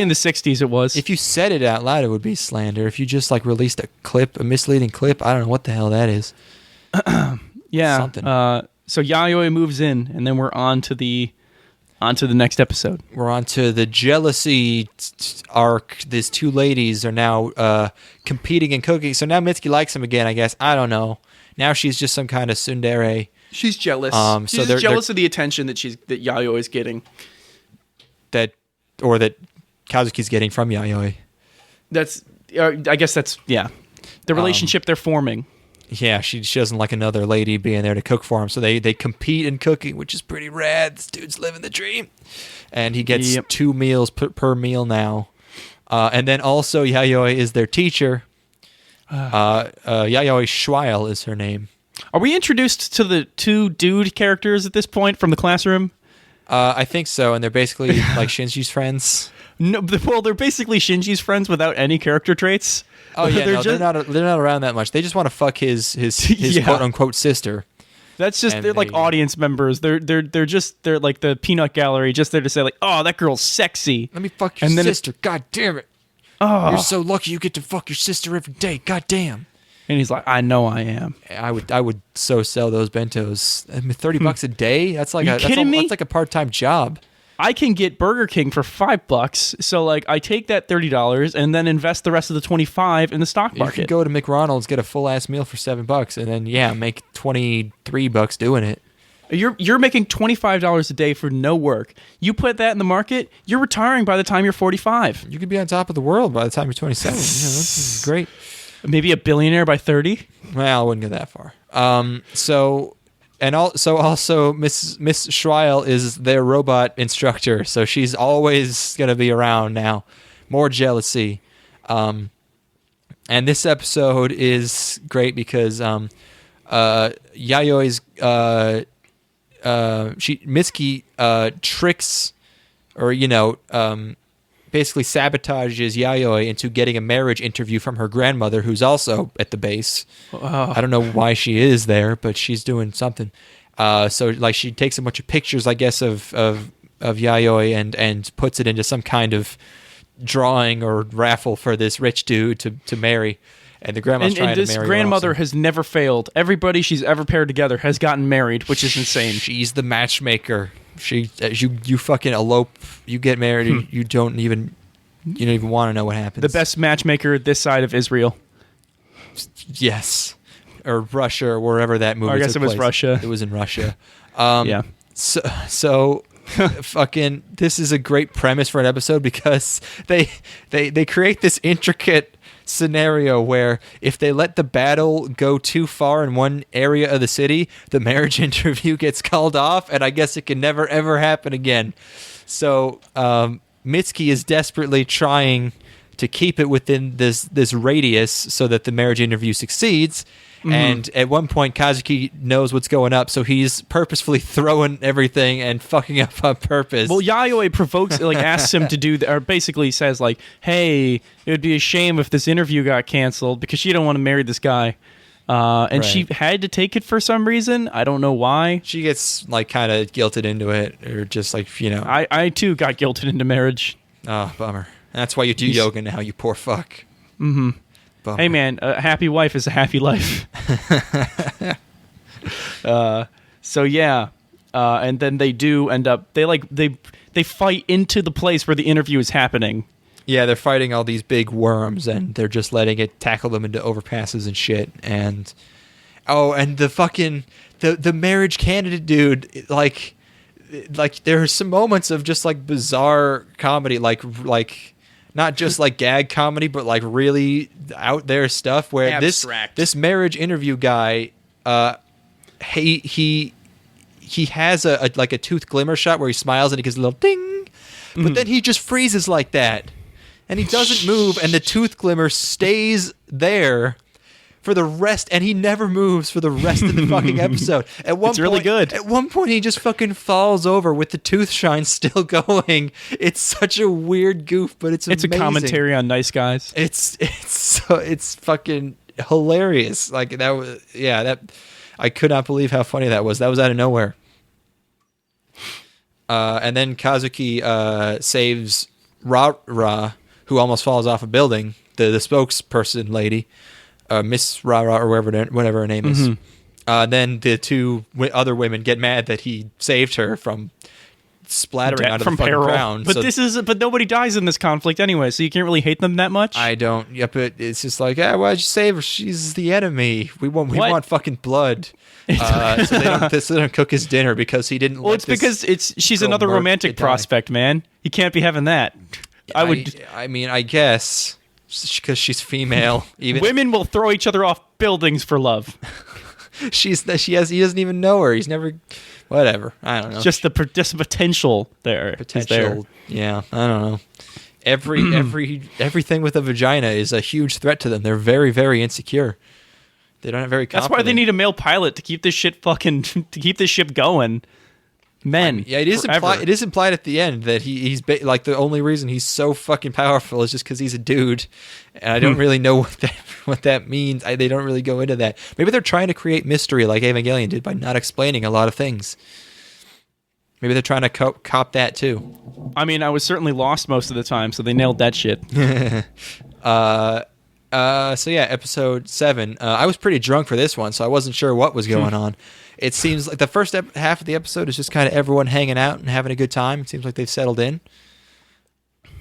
the 60s it was. If you said it out loud, it would be slander. If you just like released a misleading clip, I don't know what the hell that is. Yeah. Something. So Yayoi moves in, and then we're on to the next episode. We're on to the jealousy arc. These two ladies are now competing in cooking. So now Mitsuki likes him again, I guess. I don't know. Now she's just some kind of tsundere. She's jealous. She's jealous of the attention that Yayoi is getting. That Kazuki's getting from Yayoi. I guess that's the relationship they're forming. Yeah, she doesn't like another lady being there to cook for him, so they compete in cooking, which is pretty rad. This dude's living the dream, and he gets 2 meals per meal now. And then also Yayoi is their teacher. Yayoi Schweil is her name. Are we introduced to the 2 dude characters at this point from the classroom? I think so, and they're basically like Shinji's friends. No, well, they're basically Shinji's friends without any character traits. Oh yeah, they're not around that much. They just want to fuck his quote unquote sister. That's just they're like audience members. They're like the peanut gallery, just there to say like, oh, that girl's sexy. Let me fuck your sister. God damn it. Oh, you're so lucky you get to fuck your sister every day. God damn. And he's like, I know I am. I would so sell those bentos. I mean, $30 a day. That's like kidding me? That's like a part-time job. I can get Burger King for $5. So like I take that $30 and then invest the rest of the $25 in the stock market. You can go to McDonald's, get a full ass meal for $7, and then make $23 doing it. You're making $25 a day for no work. You put that in the market, you're retiring by the time you're 45. You could be on top of the world by the time you're 27. This is great. Maybe a billionaire by 30. Well, I wouldn't go that far. Also Miss Schweil is their robot instructor, so she's always gonna be around now. More jealousy. And this episode is great because Yayoi's Mitsuki tricks, or basically sabotages Yayoi into getting a marriage interview from her grandmother, who's also at the base. I don't know why she is there, but she's doing something. So like she takes a bunch of pictures, I guess, of Yayoi and puts it into some kind of drawing or raffle for this rich dude to marry. And the grandma's trying to marry her. And this grandmother has never failed. Everybody she's ever paired together has gotten married, which is insane. She's the matchmaker. You fucking elope, you get married, you don't even want to know what happens. The best matchmaker this side of Israel. Yes. Or Russia, or wherever that movie I guess took it was place. Russia. It was in Russia. Yeah. So fucking, this is a great premise for an episode because they create this intricate scenario where if they let the battle go too far in one area of the city, the marriage interview gets called off, and I guess it can never ever happen again. So Mitsuki is desperately trying to keep it within this radius so that the marriage interview succeeds. And at one point, Kazuki knows what's going up, so he's purposefully throwing everything and fucking up on purpose. Well, Yayoi provokes, asks him to do, or basically says, hey, it would be a shame if this interview got canceled because she don't want to marry this guy. And she had to take it for some reason. I don't know why. She gets, kind of guilted into it, or just, I too got guilted into marriage. Oh, bummer. That's why you do yoga now, you poor fuck. Mm-hmm. Bummer. Hey man, a happy wife is a happy life. So yeah, and then they do end up they fight into the place where the interview is happening. Yeah, they're fighting all these big worms, and they're just letting it tackle them into overpasses and shit. And and the fucking the marriage candidate dude, there are some moments of just bizarre comedy, not just gag comedy, but really out there stuff where abstract. This marriage interview guy, he has a tooth glimmer shot where he smiles and he gets a little ding, but then he just freezes like that, and he doesn't move, and the tooth glimmer stays there for the rest, and he never moves for the rest of the fucking episode. It's really good. At one point, he just fucking falls over with the tooth shine still going. It's such a weird goof, but it's amazing. It's a commentary on nice guys. It's fucking hilarious. That I could not believe how funny that was. That was out of nowhere. And then Kazuki saves Ra, who almost falls off a building. The spokesperson lady. Miss Rara or whatever her name is. Then the two other women get mad that he saved her from splattering onto the fucking ground. But but nobody dies in this conflict anyway, so you can't really hate them that much. I don't. Yep, it's just why'd you save her? She's the enemy. We want fucking blood. So they don't cook his dinner because he didn't. Well, it's because she's another romantic prospect, man. He can't be having that. I mean, I guess. Because she's female. Even women will throw each other off buildings for love. He doesn't even know her. He's never, whatever. I don't know. Just the potential there. Potential. Yeah, I don't know. Everything with a vagina is a huge threat to them. They're very, very insecure. They don't have very. That's why they need a male pilot to keep this shit to keep this ship going. Men. It is implied at the end that he's the only reason he's so fucking powerful is just because he's a dude, and I don't really know what that means. They don't really go into that. Maybe they're trying to create mystery like Evangelion did by not explaining a lot of things. Maybe they're trying to cop that too. I mean, I was certainly lost most of the time, so they nailed that shit. So yeah, episode 7. I was pretty drunk for this one, so I wasn't sure what was going on. It seems like the first half of the episode is just kind of everyone hanging out and having a good time. It seems like they've settled in.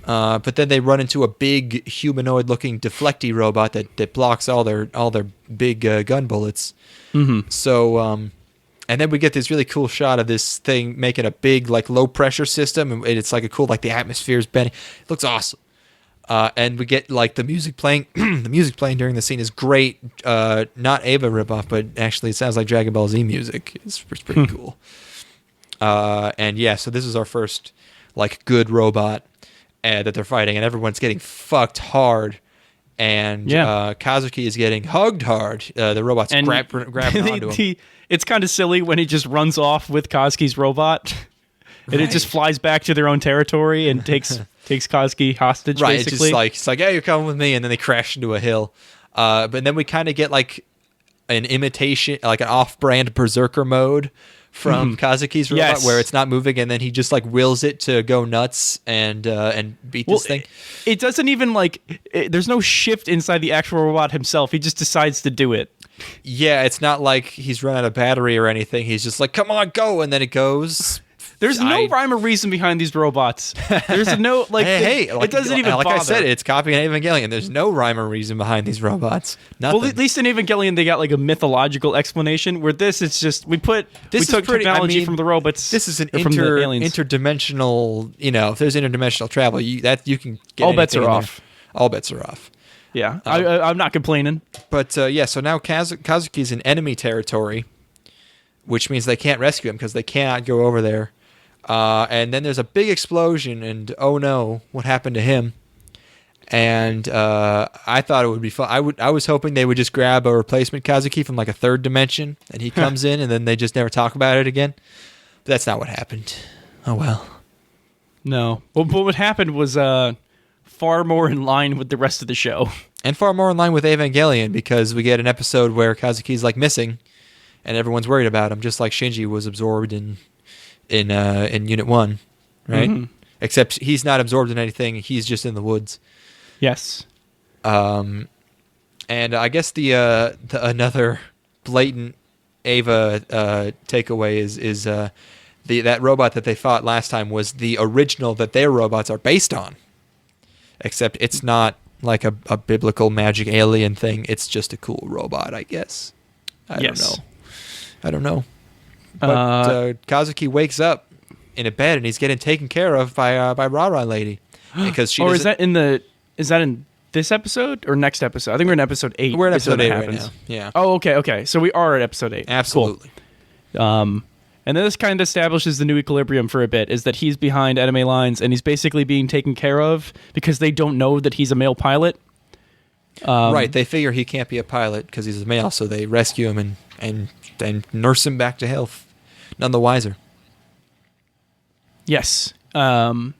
But then they run into a big humanoid-looking deflecty robot that blocks all their big gun bullets. Mm-hmm. So, and then we get this really cool shot of this thing making a big low-pressure system, and it's a cool the atmosphere's bending. It looks awesome. And we get the music playing. The music playing during the scene is great. Not Ava ripoff, but actually it sounds like Dragon Ball Z music. It's pretty cool. And yeah, so this is our first good robot that they're fighting, and everyone's getting fucked hard. And Kazuki is getting hugged hard. The robot's grabbing onto him. It's kind of silly when he just runs off with Kazuki's robot. And it just flies back to their own territory and takes Kazuki hostage, right, basically. It's like, hey, you're coming with me, and then they crash into a hill. But then we kind of get an imitation, an off-brand berserker mode from Kazuki's robot, where it's not moving, and then he just wills it to go nuts and beat this thing. It doesn't even there's no shift inside the actual robot himself. He just decides to do it. Yeah, it's not like he's run out of battery or anything. He's just come on, go, and then it goes. There's no rhyme or reason behind these robots. There's no like. It doesn't even like bother. I said, it's copying Evangelion. There's no rhyme or reason behind these robots. Nothing. Well, at least in Evangelion they got like a mythological explanation. Where this, it's just we took technology from the robots. This is an from the aliens. interdimensional. If there's interdimensional travel, you can get all bets are off. All bets are off. Yeah, I'm not complaining. But so now Kazuki's in enemy territory, which means they can't rescue him because they cannot go over there. And then there's a big explosion, and oh no, what happened to him? And I thought it would be fun. I was hoping they would just grab a replacement Kazuki from like a third dimension, and he comes in, and then they just never talk about it again. But that's not what happened. Oh well. No. Well, what happened was far more in line with the rest of the show, and far more in line with Evangelion, because we get an episode where Kazuki's like missing, and everyone's worried about him, just like Shinji was absorbed in Unit 1, right? Mm-hmm. Except he's not absorbed in anything; he's just in the woods. Yes. And I guess the another blatant Eva takeaway is that robot that they fought last time was the original that their robots are based on, except it's not like a biblical magic alien thing. It's just a cool robot, I guess. I don't know. But Kazuki wakes up in a bed and he's getting taken care of by Rara lady, because she. Or is that in this episode or next episode? I think we're in episode 8. We're in episode 8 right now. Yeah. Oh, okay. So we are at episode 8. Absolutely. Cool. And then this kind of establishes the new equilibrium for a bit, is that he's behind enemy lines and he's basically being taken care of because they don't know that he's a male pilot. Right. They figure he can't be a pilot because he's a male, so they rescue him and nurse him back to health. None the wiser. Yes. And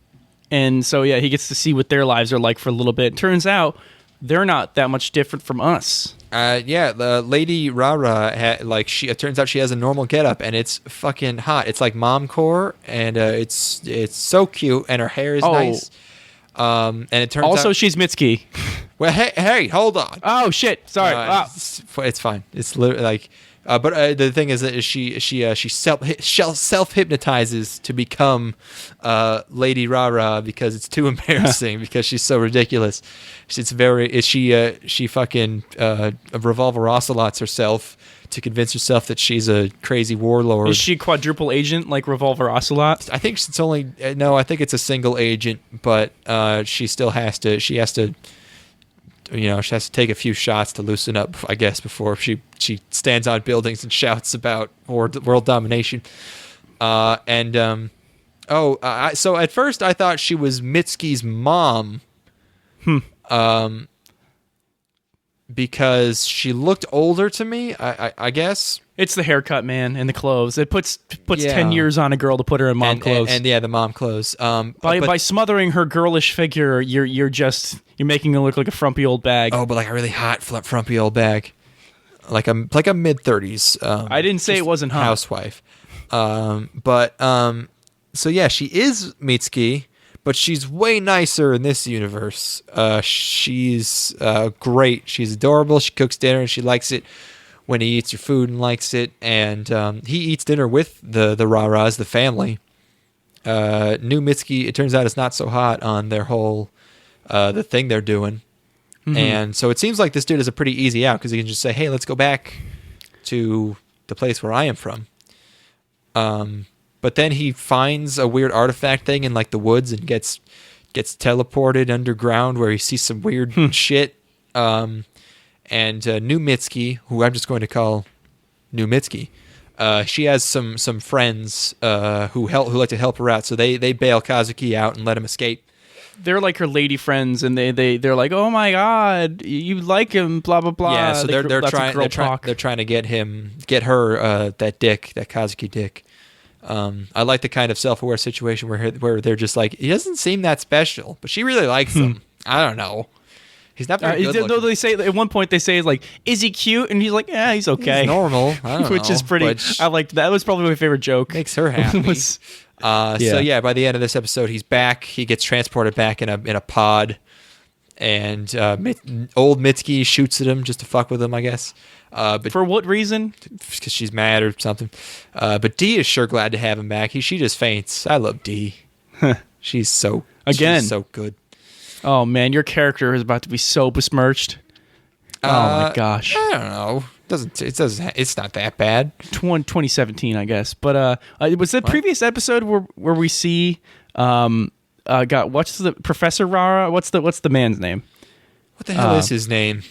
so, yeah, he gets to see what their lives are like for a little bit. Turns out they're not that much different from us. The Lady Rara, it turns out she has a normal getup, and it's fucking hot. It's like momcore, and it's so cute, and her hair is nice. And it turns also out she's Mitsuki. Well, hey, hold on. Oh shit! Sorry. It's fine. It's literally like. But the thing is that she self hypnotizes to become Lady Rara because it's too embarrassing because she's so ridiculous. She fucking revolver ocelots herself to convince herself that she's a crazy warlord. Is she quadruple agent like Revolver Ocelot? I think it's only I think it's a single agent, but she still has to. She has to take a few shots to loosen up, I guess, before she stands on buildings and shouts about world domination. So at first I thought she was Mitsuki's mom. Because she looked older to me, I guess. It's the haircut, man, and the clothes. It puts 10 years on a girl to put her in mom clothes. And the mom clothes. By smothering her girlish figure, you're making her look like a frumpy old bag. Oh, but like a really hot frumpy old bag, like a mid-30s. I didn't say it wasn't hot. Housewife. So yeah, she is Mitsuki, but she's way nicer in this universe. She's great. She's adorable. She cooks dinner and she likes it when he eats your food and likes it. And he eats dinner with the Raras, the family. New Mitsuki, it turns out, is not so hot on their whole the thing they're doing. Mm-hmm. And so it seems like this dude is a pretty easy out because he can just say, hey, let's go back to the place where I am from. But then he finds a weird artifact thing in like the woods and gets teleported underground where he sees some weird shit. And New Mitsuki, who I'm just going to call New Mitsuki, she has some friends who like to help her out. So they bail Kazuki out and let him escape. They're like her lady friends, and they're like, oh my god, you like him, blah blah blah. Yeah, so they're trying to get her that Kazuki dick. I like the kind of self-aware situation where they're just like, he doesn't seem that special, but she really likes him. I don't know. He's not very good looking. They say at one point they say like, is he cute? And he's like, yeah, he's okay. He's normal. I don't Which know, is pretty. I liked that. Was probably my favorite joke. Makes her happy. So yeah, by the end of this episode, he's back. He gets transported back in a pod, and old Mitsuki shoots at him just to fuck with him, I guess. But For what reason? because she's mad or something. But Dee is sure glad to have him back. She just faints. I love Dee. She's so good. Oh man, your character is about to be so besmirched. Oh my gosh. I don't know. It's not that bad. 2017, I guess. But was the previous episode where we see what's the Professor Rara? What's the man's name? What the hell is his name?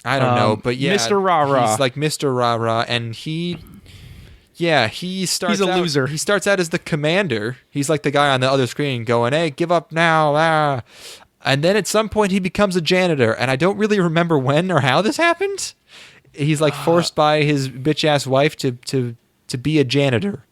I don't know, but yeah, Mr. Rara. He's like Mr. Rara, and he starts. He's a loser. He starts out as the commander. He's like the guy on the other screen going, "Hey, give up now!" Ah. And then at some point he becomes a janitor, and I don't really remember when or how this happened. He's like forced by his bitch ass wife to be a janitor.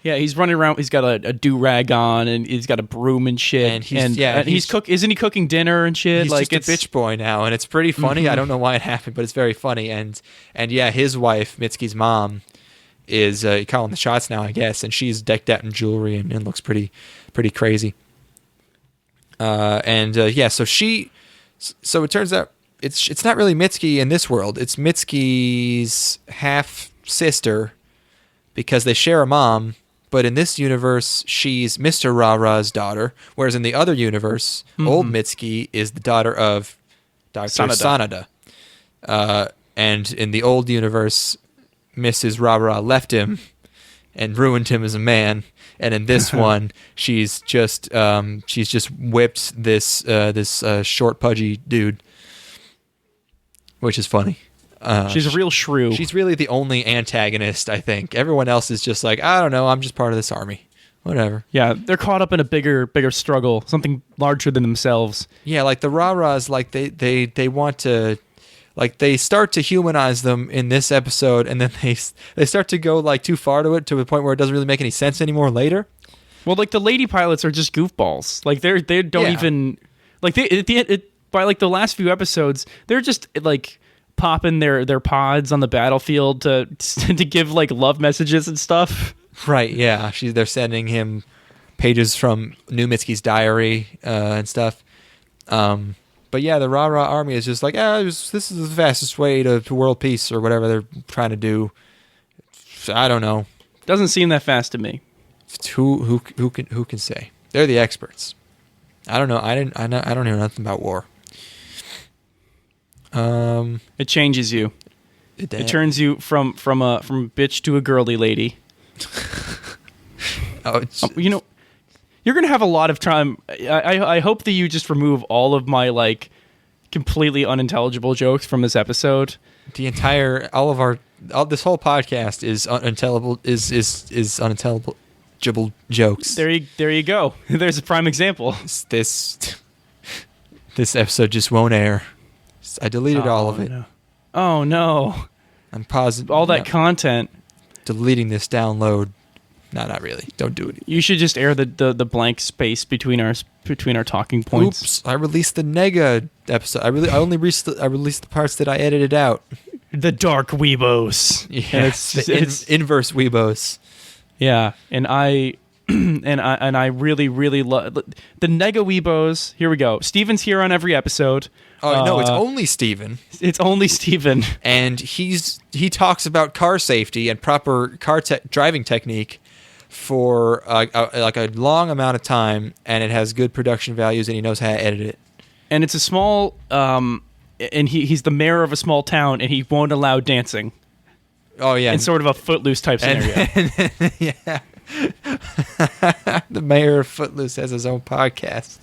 Yeah, he's running around. He's got a do-rag on, and he's got a broom and shit. And he's Isn't he cooking dinner and shit? He's like just a bitch boy now, and it's pretty funny. I don't know why it happened, but it's very funny. And yeah, his wife, Mitsuki's mom, is calling the shots now, I guess, and she's decked out in jewelry and looks pretty crazy. So it turns out it's not really Mitsuki in this world. It's Mitsuki's half sister because they share a mom. But in this universe, she's Mr. Rara's daughter, whereas in the other universe, old Mitsuki is the daughter of Dr. Sanada. And in the old universe, Mrs. Rara left him and ruined him as a man. And in this one, she's just whipped this short pudgy dude, which is funny. She's a real shrew. She's really the only antagonist, I think. Everyone else is just like, I don't know, I'm just part of this army. Whatever. Yeah, they're caught up in a bigger struggle, something larger than themselves. Yeah, like the Raras, like they want to, like they start to humanize them in this episode, and then they start to go like too far to the point where it doesn't really make any sense anymore later. Well, like the lady pilots are just goofballs. Like they don't even like they at the end by like the last few episodes, they're just like popping their pods on the battlefield to give like love messages and stuff. Right, yeah. They're sending him pages from New Mitsuki's diary and stuff. But yeah, the Rara army is just like, this is the fastest way to world peace or whatever they're trying to do. I don't know. Doesn't seem that fast to me. Who can say? They're the experts. I don't know. I don't know nothing about war. It changes you. It turns you from bitch to a girly lady. You're gonna have a lot of time. I hope that you just remove all of my like completely unintelligible jokes from this episode. This whole podcast is unintelligible. Is unintelligible jokes. There you go. There's a prime example. This episode just won't air. I deleted all of it. No. Oh no! I'm positive. All that content. Deleting this download. No, not really. Don't do it. You should just air the blank space between our talking points. Oops! I released the Nega episode. I only released the parts that I edited out. The dark Aweebos. Yeah, it's inverse Aweebos. Yeah, and I really love the Nega Aweebos. Here we go. Steven's here on every episode. Oh no, it's only Steven. It's only Steven. And he talks about car safety and proper driving technique for a long amount of time, and it has good production values, and he knows how to edit it. And it's a small and he's the mayor of a small town, and he won't allow dancing. Oh yeah, in sort of a Footloose type scenario. Yeah. The mayor of Footloose has his own podcast.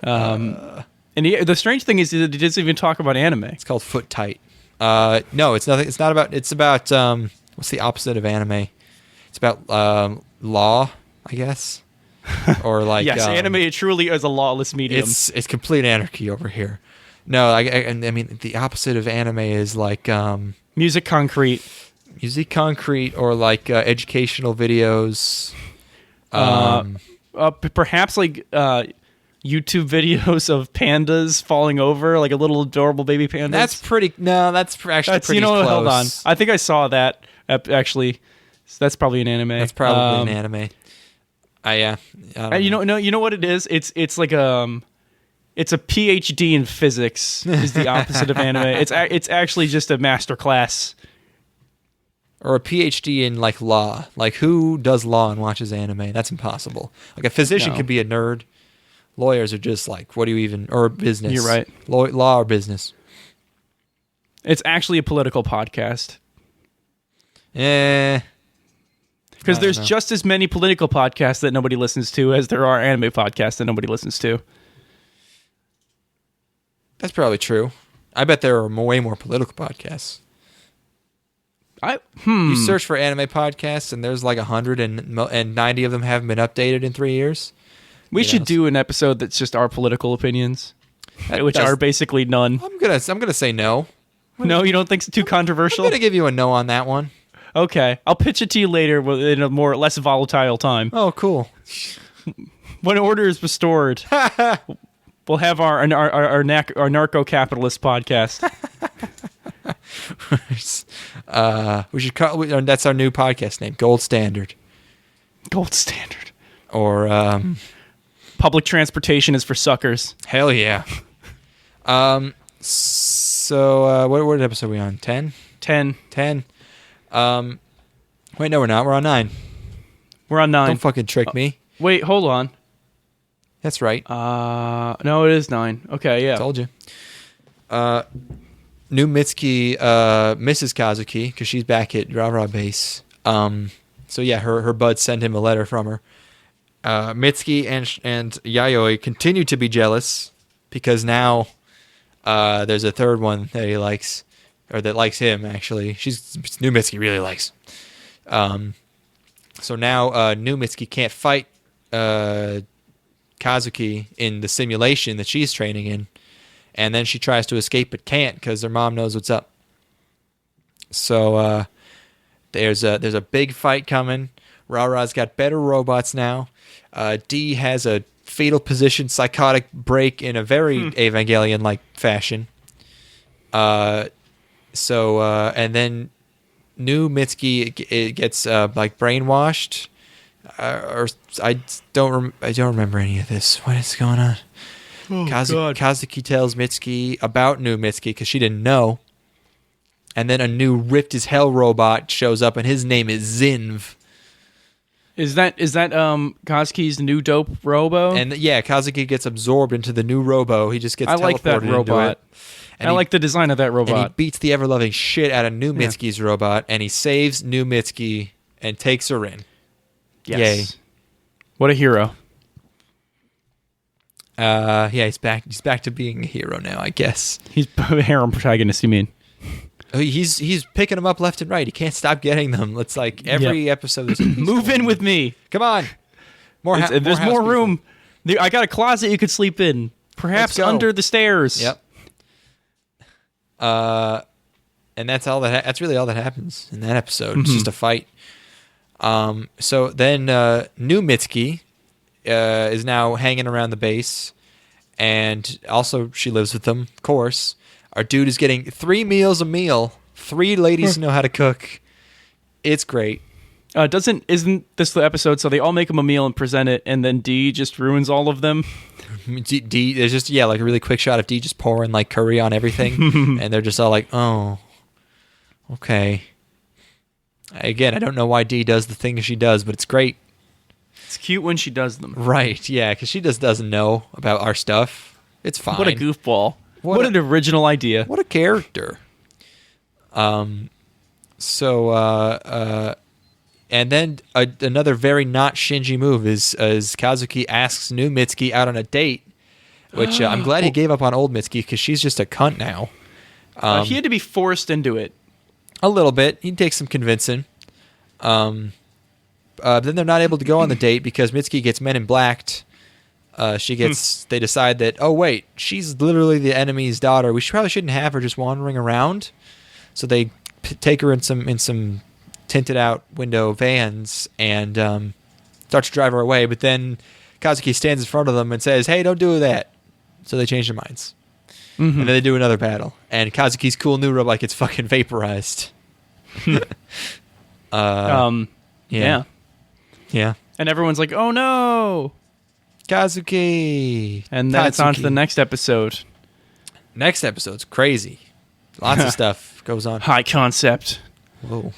And the strange thing is that he doesn't even talk about anime. It's called Foot Tight. No, it's nothing. It's not about. It's about what's the opposite of anime? It's about law, I guess, or like yes, anime truly is a lawless medium. It's complete anarchy over here. No, I mean the opposite of anime is like music concrete, or like educational videos. Perhaps like YouTube videos of pandas falling over, like a little adorable baby panda. That's pretty. No, that's actually pretty close. Hold on. I think I saw that actually. That's probably an anime. That's probably an anime. Yeah. You know what it is? It's like It's a PhD in physics is the opposite of anime. It's actually just a master class. Or a PhD in like law. Like who does law and watches anime? That's impossible. Like a physician No. could be a nerd. Lawyers are just like, what do you even, or business. You're right. Law or business. It's actually a political podcast. Eh. Because I there's don't know. just as many political podcasts that nobody listens to as there are anime podcasts that nobody listens to. That's probably true. I bet there are way more political podcasts. You search for anime podcasts, and there's like 100, and 90 of them haven't been updated in 3 years. We should do an episode that's just our political opinions, which are basically none. I'm gonna say no. No, you don't think it's too I'm controversial? gonna give you a no on that one. Okay, I'll pitch it to you later in a less volatile time. Oh, cool. When order is restored, we'll have our narco-capitalist podcast. We should call that's our new podcast name, Gold Standard. Gold standard. Or Public transportation is for suckers. hell yeah. So what episode are we on? 10? 10. 10. Wait, no, we're not. We're on 9. We're on 9. Don't fucking trick me. Wait, hold on. That's right. No, it is 9. Okay, yeah. Told you. New Mitsuki, Mrs. Kazuki, because she's back at Rara base. So yeah, her buds send him a letter from her. Mitsuki and Yayoi continue to be jealous because now there's a third one that he likes, or that likes him actually. New Mitsuki really likes. So now New Mitsuki can't fight Kazuki in the simulation that she's training in. And then she tries to escape but can't because her mom knows what's up. So there's a big fight coming. Rara's got better robots now. D has a fetal position psychotic break in a very Evangelion-like fashion. And then New Mitsuki gets like brainwashed. I don't remember any of this. What is going on? Kazuki tells Mitsuki about New Mitsuki because she didn't know. And then a new ripped as hell robot shows up, and his name is Zinv. Is that Kazuki's new dope robo? And yeah, Kazuki gets absorbed into the new robo. He just gets teleported like that into robot. it. And I like the design of that robot. And he beats the ever-loving shit out of New Mitsuki's robot, and he saves New Mitsuki and takes her in. Yes. Yay. What a hero. Yeah, he's back. He's back to being a hero now, I guess. He's a harem protagonist, you mean? He's picking them up left and right. He can't stop getting them. It's like every episode. Move in with me. Come on. There's more room. I got a closet you could sleep in. Perhaps under the stairs. Yep. And that's all that. That's really all that happens in that episode. It's just a fight. So then New Mitsuki is now hanging around the base, and also she lives with them, of course. Our dude is getting 3 meals a meal. 3 ladies know how to cook. It's great. Isn't this the episode? So they all make him a meal and present it, and then D just ruins all of them. D there's just like a really quick shot of D just pouring like curry on everything, and they're just all like, "Oh, okay." Again, I don't know why D does the things she does, but it's great. It's cute when she does them. Right? Yeah, because she just doesn't know about our stuff. It's fine. What a goofball! What an original idea! What a character. And then another very not Shinji move is Kazuki asks New Mitsuki out on a date, which I'm glad he gave up on old Mitsuki because she's just a cunt now. He had to be forced into it. A little bit. He takes some convincing. Then they're not able to go on the date because Mitsuki gets Men in Blacked. They decide that, oh wait, she's literally the enemy's daughter. We probably shouldn't have her just wandering around. So they take her in some tinted out window vans and start to drive her away. But then Kazuki stands in front of them and says, "Hey, don't do that." So they change their minds. And then they do another battle, and Kazuki's cool new robot gets fucking vaporized. Yeah. Yeah. And everyone's like, "Oh no!" Kazuki. And then it's on to the Katsuki. next episode. Next episode's crazy. Lots of stuff goes on. High concept. Whoa.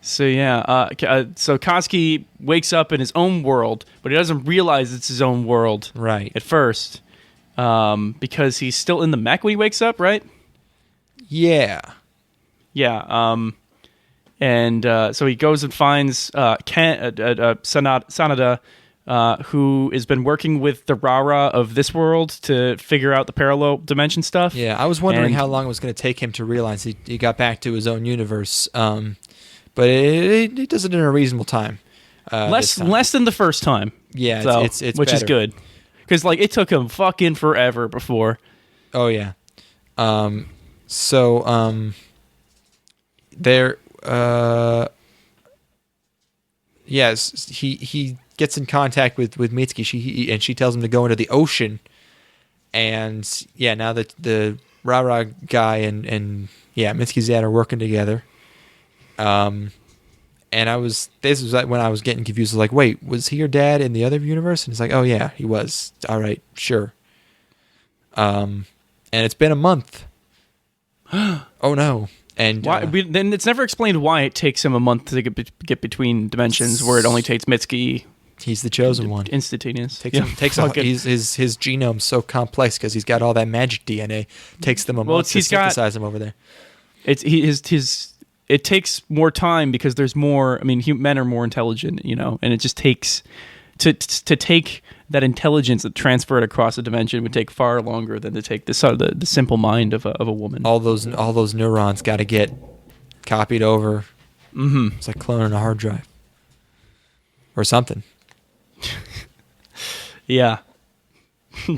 So yeah, so Kazuki wakes up in his own world, but he doesn't realize it's his own world Right. at first, because he's still in the mech when he wakes up, right? Yeah. Yeah. And so he goes and finds Sanada, who has been working with the Rara of this world to figure out the parallel dimension stuff. Yeah, I was wondering And- how long it was going to take him to realize he got back to his own universe. But it does it in a reasonable time. Less this time. than the first time. Yeah, So, it's which is better. good, because like it took him fucking forever before. Oh yeah. There. Yes, he gets in contact with Mitsuki. And she tells him to go into the ocean. And yeah, now that the Rara guy and Mitsuki's dad are working together. And this was when I was getting confused. I was like, wait, was he your dad in the other universe? And it's like, oh yeah, he was. All right, sure. And it's been a month. Oh no. And Why? Then it's never explained why it takes him a month to get between dimensions, where it only takes Mitsuki he's the chosen one. instantaneous. His genome's so complex because he's got all that magic DNA. Takes them a month to synthesize him over there. It takes more time because there's more. I mean, men are more intelligent, and it just takes to take that intelligence and transfer it across a dimension would take far longer than to take the simple mind of a woman. All those neurons got to get copied over. Mm-hmm. It's like cloning a hard drive or something. Yeah,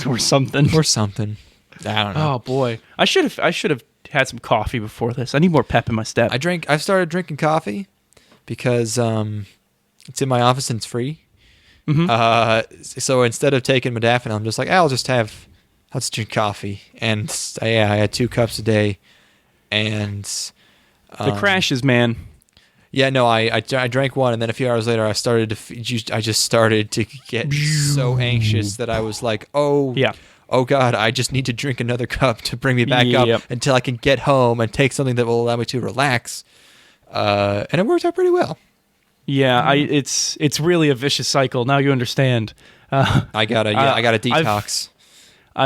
or something. Or something. I don't know. Oh boy, I should have had some coffee before this. I need more pep in my step. I started drinking coffee because it's in my office and it's free. Mm-hmm. So instead of taking modafinil, I'm just like, I'll just drink coffee. And I had 2 cups a day. And the crashes, man. yeah, no, I drank one, and then a few hours later, I just started to get so anxious that I was like, oh God, I just need to drink another cup to bring me back up until I can get home and take something that will allow me to relax. And it worked out pretty well. Yeah, it's really a vicious cycle. Now you understand. I got a detox.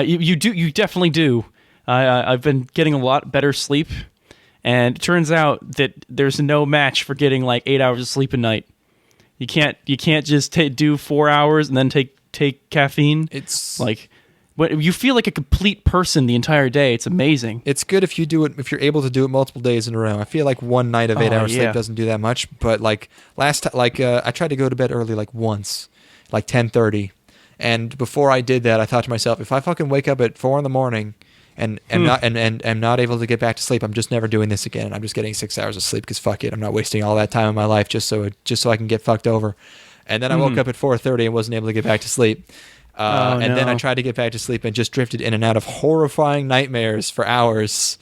You definitely do. I've been getting a lot better sleep, and it turns out that there's no match for getting like 8 hours of sleep a night. You can't just do 4 hours and then take caffeine. It's like you feel like a complete person the entire day. It's amazing. It's good if you're able to do it multiple days in a row. I feel like one night of 8 hours sleep doesn't do that much, but like last time, I tried to go to bed early like once, like 10:30, and before I did that, I thought to myself, if I fucking wake up at 4 a.m. and am not able to get back to sleep, I'm just never doing this again. I'm just getting 6 hours of sleep because fuck it, I'm not wasting all that time in my life just so I can get fucked over. And then I woke up at 4:30 and wasn't able to get back to sleep. Then I tried to get back to sleep and just drifted in and out of horrifying nightmares for hours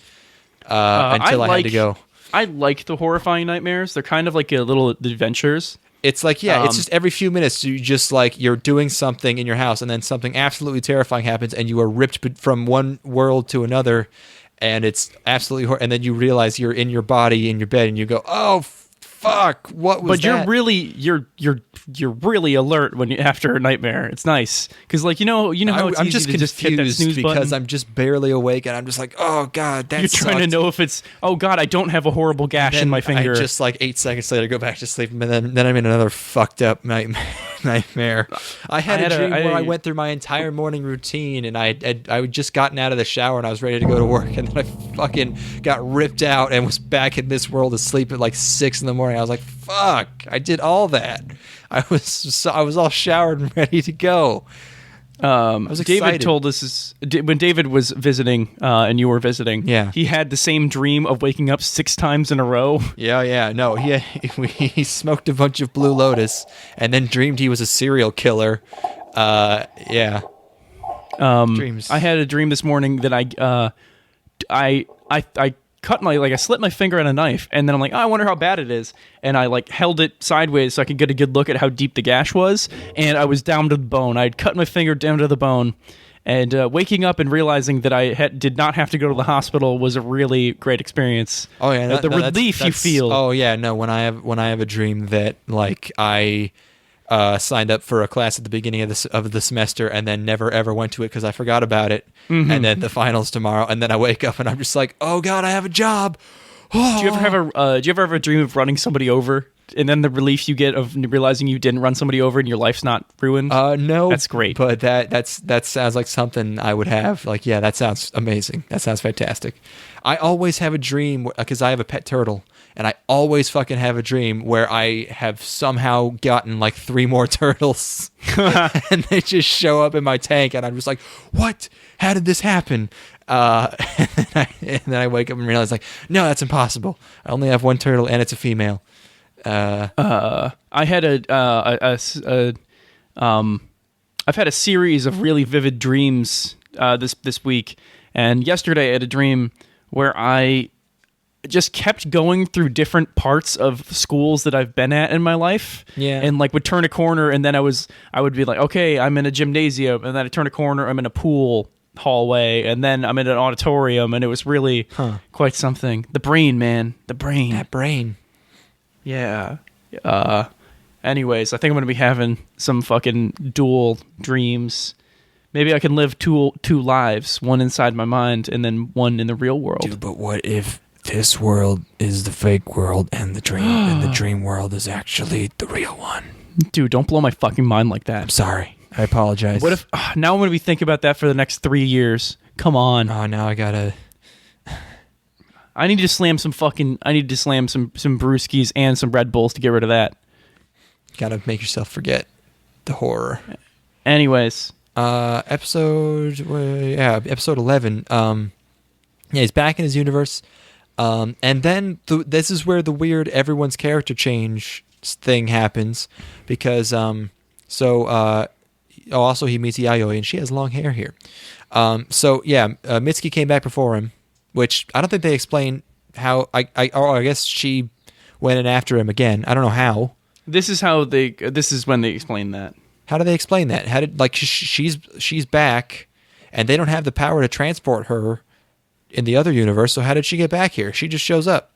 until I had to go. I like the horrifying nightmares. They're kind of like a little adventures. It's like, it's just every few minutes you just like you're doing something in your house and then something absolutely terrifying happens and you are ripped from one world to another, and it's absolutely and then you realize you're in your body in your bed and you go, oh fuck, what was that? But you're really alert after a nightmare. It's nice because like how it's I'm easy just to just hit that confused snooze because button. I'm just barely awake and I'm just like, oh God, that You're trying to know if it's, oh God, I don't have a horrible gash in my finger. I just like 8 seconds later go back to sleep, and then I'm in another fucked up nightmare. I had a dream where I went through my entire morning routine, and I had just gotten out of the shower and I was ready to go to work, and then I fucking got ripped out and was back in this world asleep at like 6 a.m. I was like, fuck, I did all that. I was all showered and ready to go. I was excited. David told us when David was visiting and you were visiting. Yeah. He had the same dream of waking up 6 times in a row. Yeah. No, he smoked a bunch of Blue Lotus and then dreamed he was a serial killer. Yeah. Dreams. I had a dream this morning that I I slit my finger on a knife, and then I'm like, oh, I wonder how bad it is, and I like held it sideways so I could get a good look at how deep the gash was, and I was down to the bone. I'd cut my finger down to the bone, and waking up and realizing that I did not have to go to the hospital was a really great experience. Oh yeah, the relief you feel. Oh yeah, no. When I have a dream that like I signed up for a class at the beginning of the semester and then never ever went to it because I forgot about it, and then the finals tomorrow, and then I wake up and I'm just like, oh god, I have a job. Oh. Do you ever have a dream of running somebody over, and then the relief you get of realizing you didn't run somebody over and your life's not ruined? No, that's great. But that sounds like something I would have. Like, yeah, that sounds amazing. That sounds fantastic. I always have a dream because I have a pet turtle, and I always fucking have a dream where I have somehow gotten like 3 more turtles, and they just show up in my tank, and I'm just like, what? How did this happen? And then I wake up and realize, like, no, that's impossible. I only have 1 turtle, and it's a female. I had I've had a series of really vivid dreams this week, and yesterday I had a dream where I just kept going through different parts of schools that I've been at in my life, and like would turn a corner, and then I would be like, okay, I'm in a gymnasium, and then I turn a corner, I'm in a pool hallway, and then I'm in an auditorium, and it was really quite something. The brain, man, the brain. That brain. Yeah. Anyways, I think I'm going to be having some fucking dual dreams. Maybe I can live two lives, one inside my mind and then one in the real world. Dude, but what if this world is the fake world and the dream world is actually the real one? Dude, don't blow my fucking mind like that. I'm sorry. I apologize. What if now I'm going to be thinking about that for the next 3 years? Come on. Oh, now I gotta... I need to slam some brewskis and some Red Bulls to get rid of that. Gotta make yourself forget the horror. Anyways. Episode 11. He's back in his universe. And then this is where the weird everyone's character change thing happens, because also he meets Yayoi, and she has long hair here. Mitsuki came back before him, which I don't think they explain how. I guess she went in after him again. I don't know how. This is when they explain that. How do they explain that? How did she's back, and they don't have the power to transport her in the other universe. So how did she get back here? She just shows up.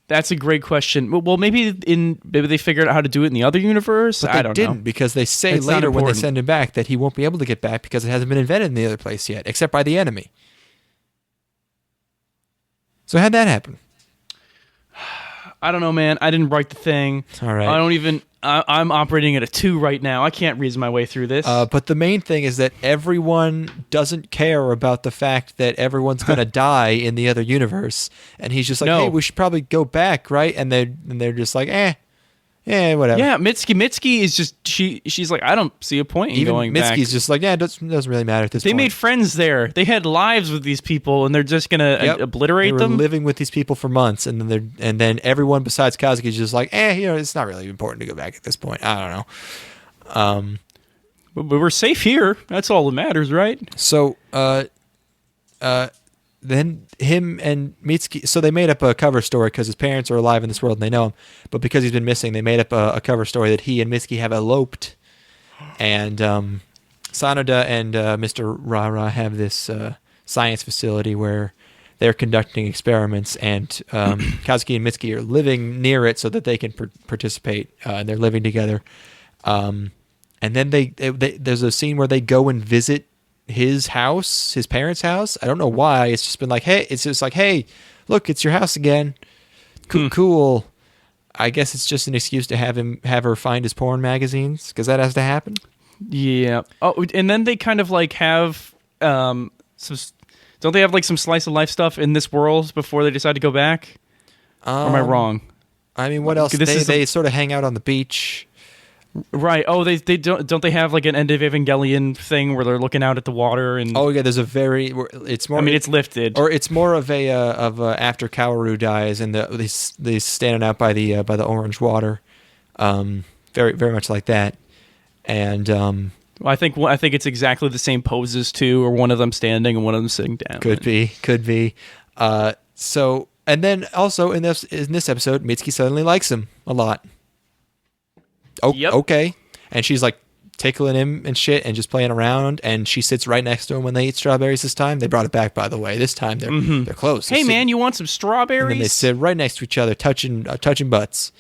That's a great question. Well, maybe they figured out how to do it in the other universe. But I don't know, because they say it's later when they send him back that he won't be able to get back because it hasn't been invented in the other place yet, except by the enemy. So how'd that happen? I don't know, man. I didn't write the thing. All right. I'm operating at a 2 right now. I can't reason my way through this. But the main thing is that everyone doesn't care about the fact that everyone's going to die in the other universe. And he's just like, hey, we should probably go back, right? And they're just like, whatever. Yeah, Mitsuki is just, she's like, I don't see a point in going back. Mitsuki's just like, it doesn't really matter at this point. They made friends there. They had lives with these people, and they're just going to obliterate them? They were living with these people for months, and then everyone besides Kazuki is just like, it's not really important to go back at this point. I don't know. But we're safe here. That's all that matters, right? So, then him and Mitsuki, so they made up a cover story because his parents are alive in this world and they know him, but because he's been missing, they made up a cover story that he and Mitsuki have eloped, and Sanada and Mr. Rara have this science facility where they're conducting experiments, and Kazuki and Mitsuki are living near it so that they can participate, and they're living together. And then there's a scene where they go and visit his house, his parents' house. I don't know why. It's just been like, hey, look, it's your house again. Cool. I guess it's just an excuse to have her find his porn magazines, because that has to happen. Yeah. Oh, and then they kind of like have some. Don't they have like some slice of life stuff in this world before they decide to go back? Or am I wrong? I mean, what else? They sort of hang out on the beach. Right. Oh, they don't they have like an end of Evangelion thing where they're looking out at the water and? Oh yeah, there's a very. It's more. I mean, it's lifted, or it's more of a after Kaworu dies and they standing out by the orange water, very very much like that, and I think it's exactly the same poses too, or one of them standing and one of them sitting down. Could be. So, and then also in this episode, Mitsuki suddenly likes him a lot. Oh, Yep. Okay. And she's like tickling him and shit and just playing around. And she sits right next to him when they eat strawberries this time. They brought it back, by the way. This time they're close. Hey, man, you want some strawberries? And then they sit right next to each other, touching butts.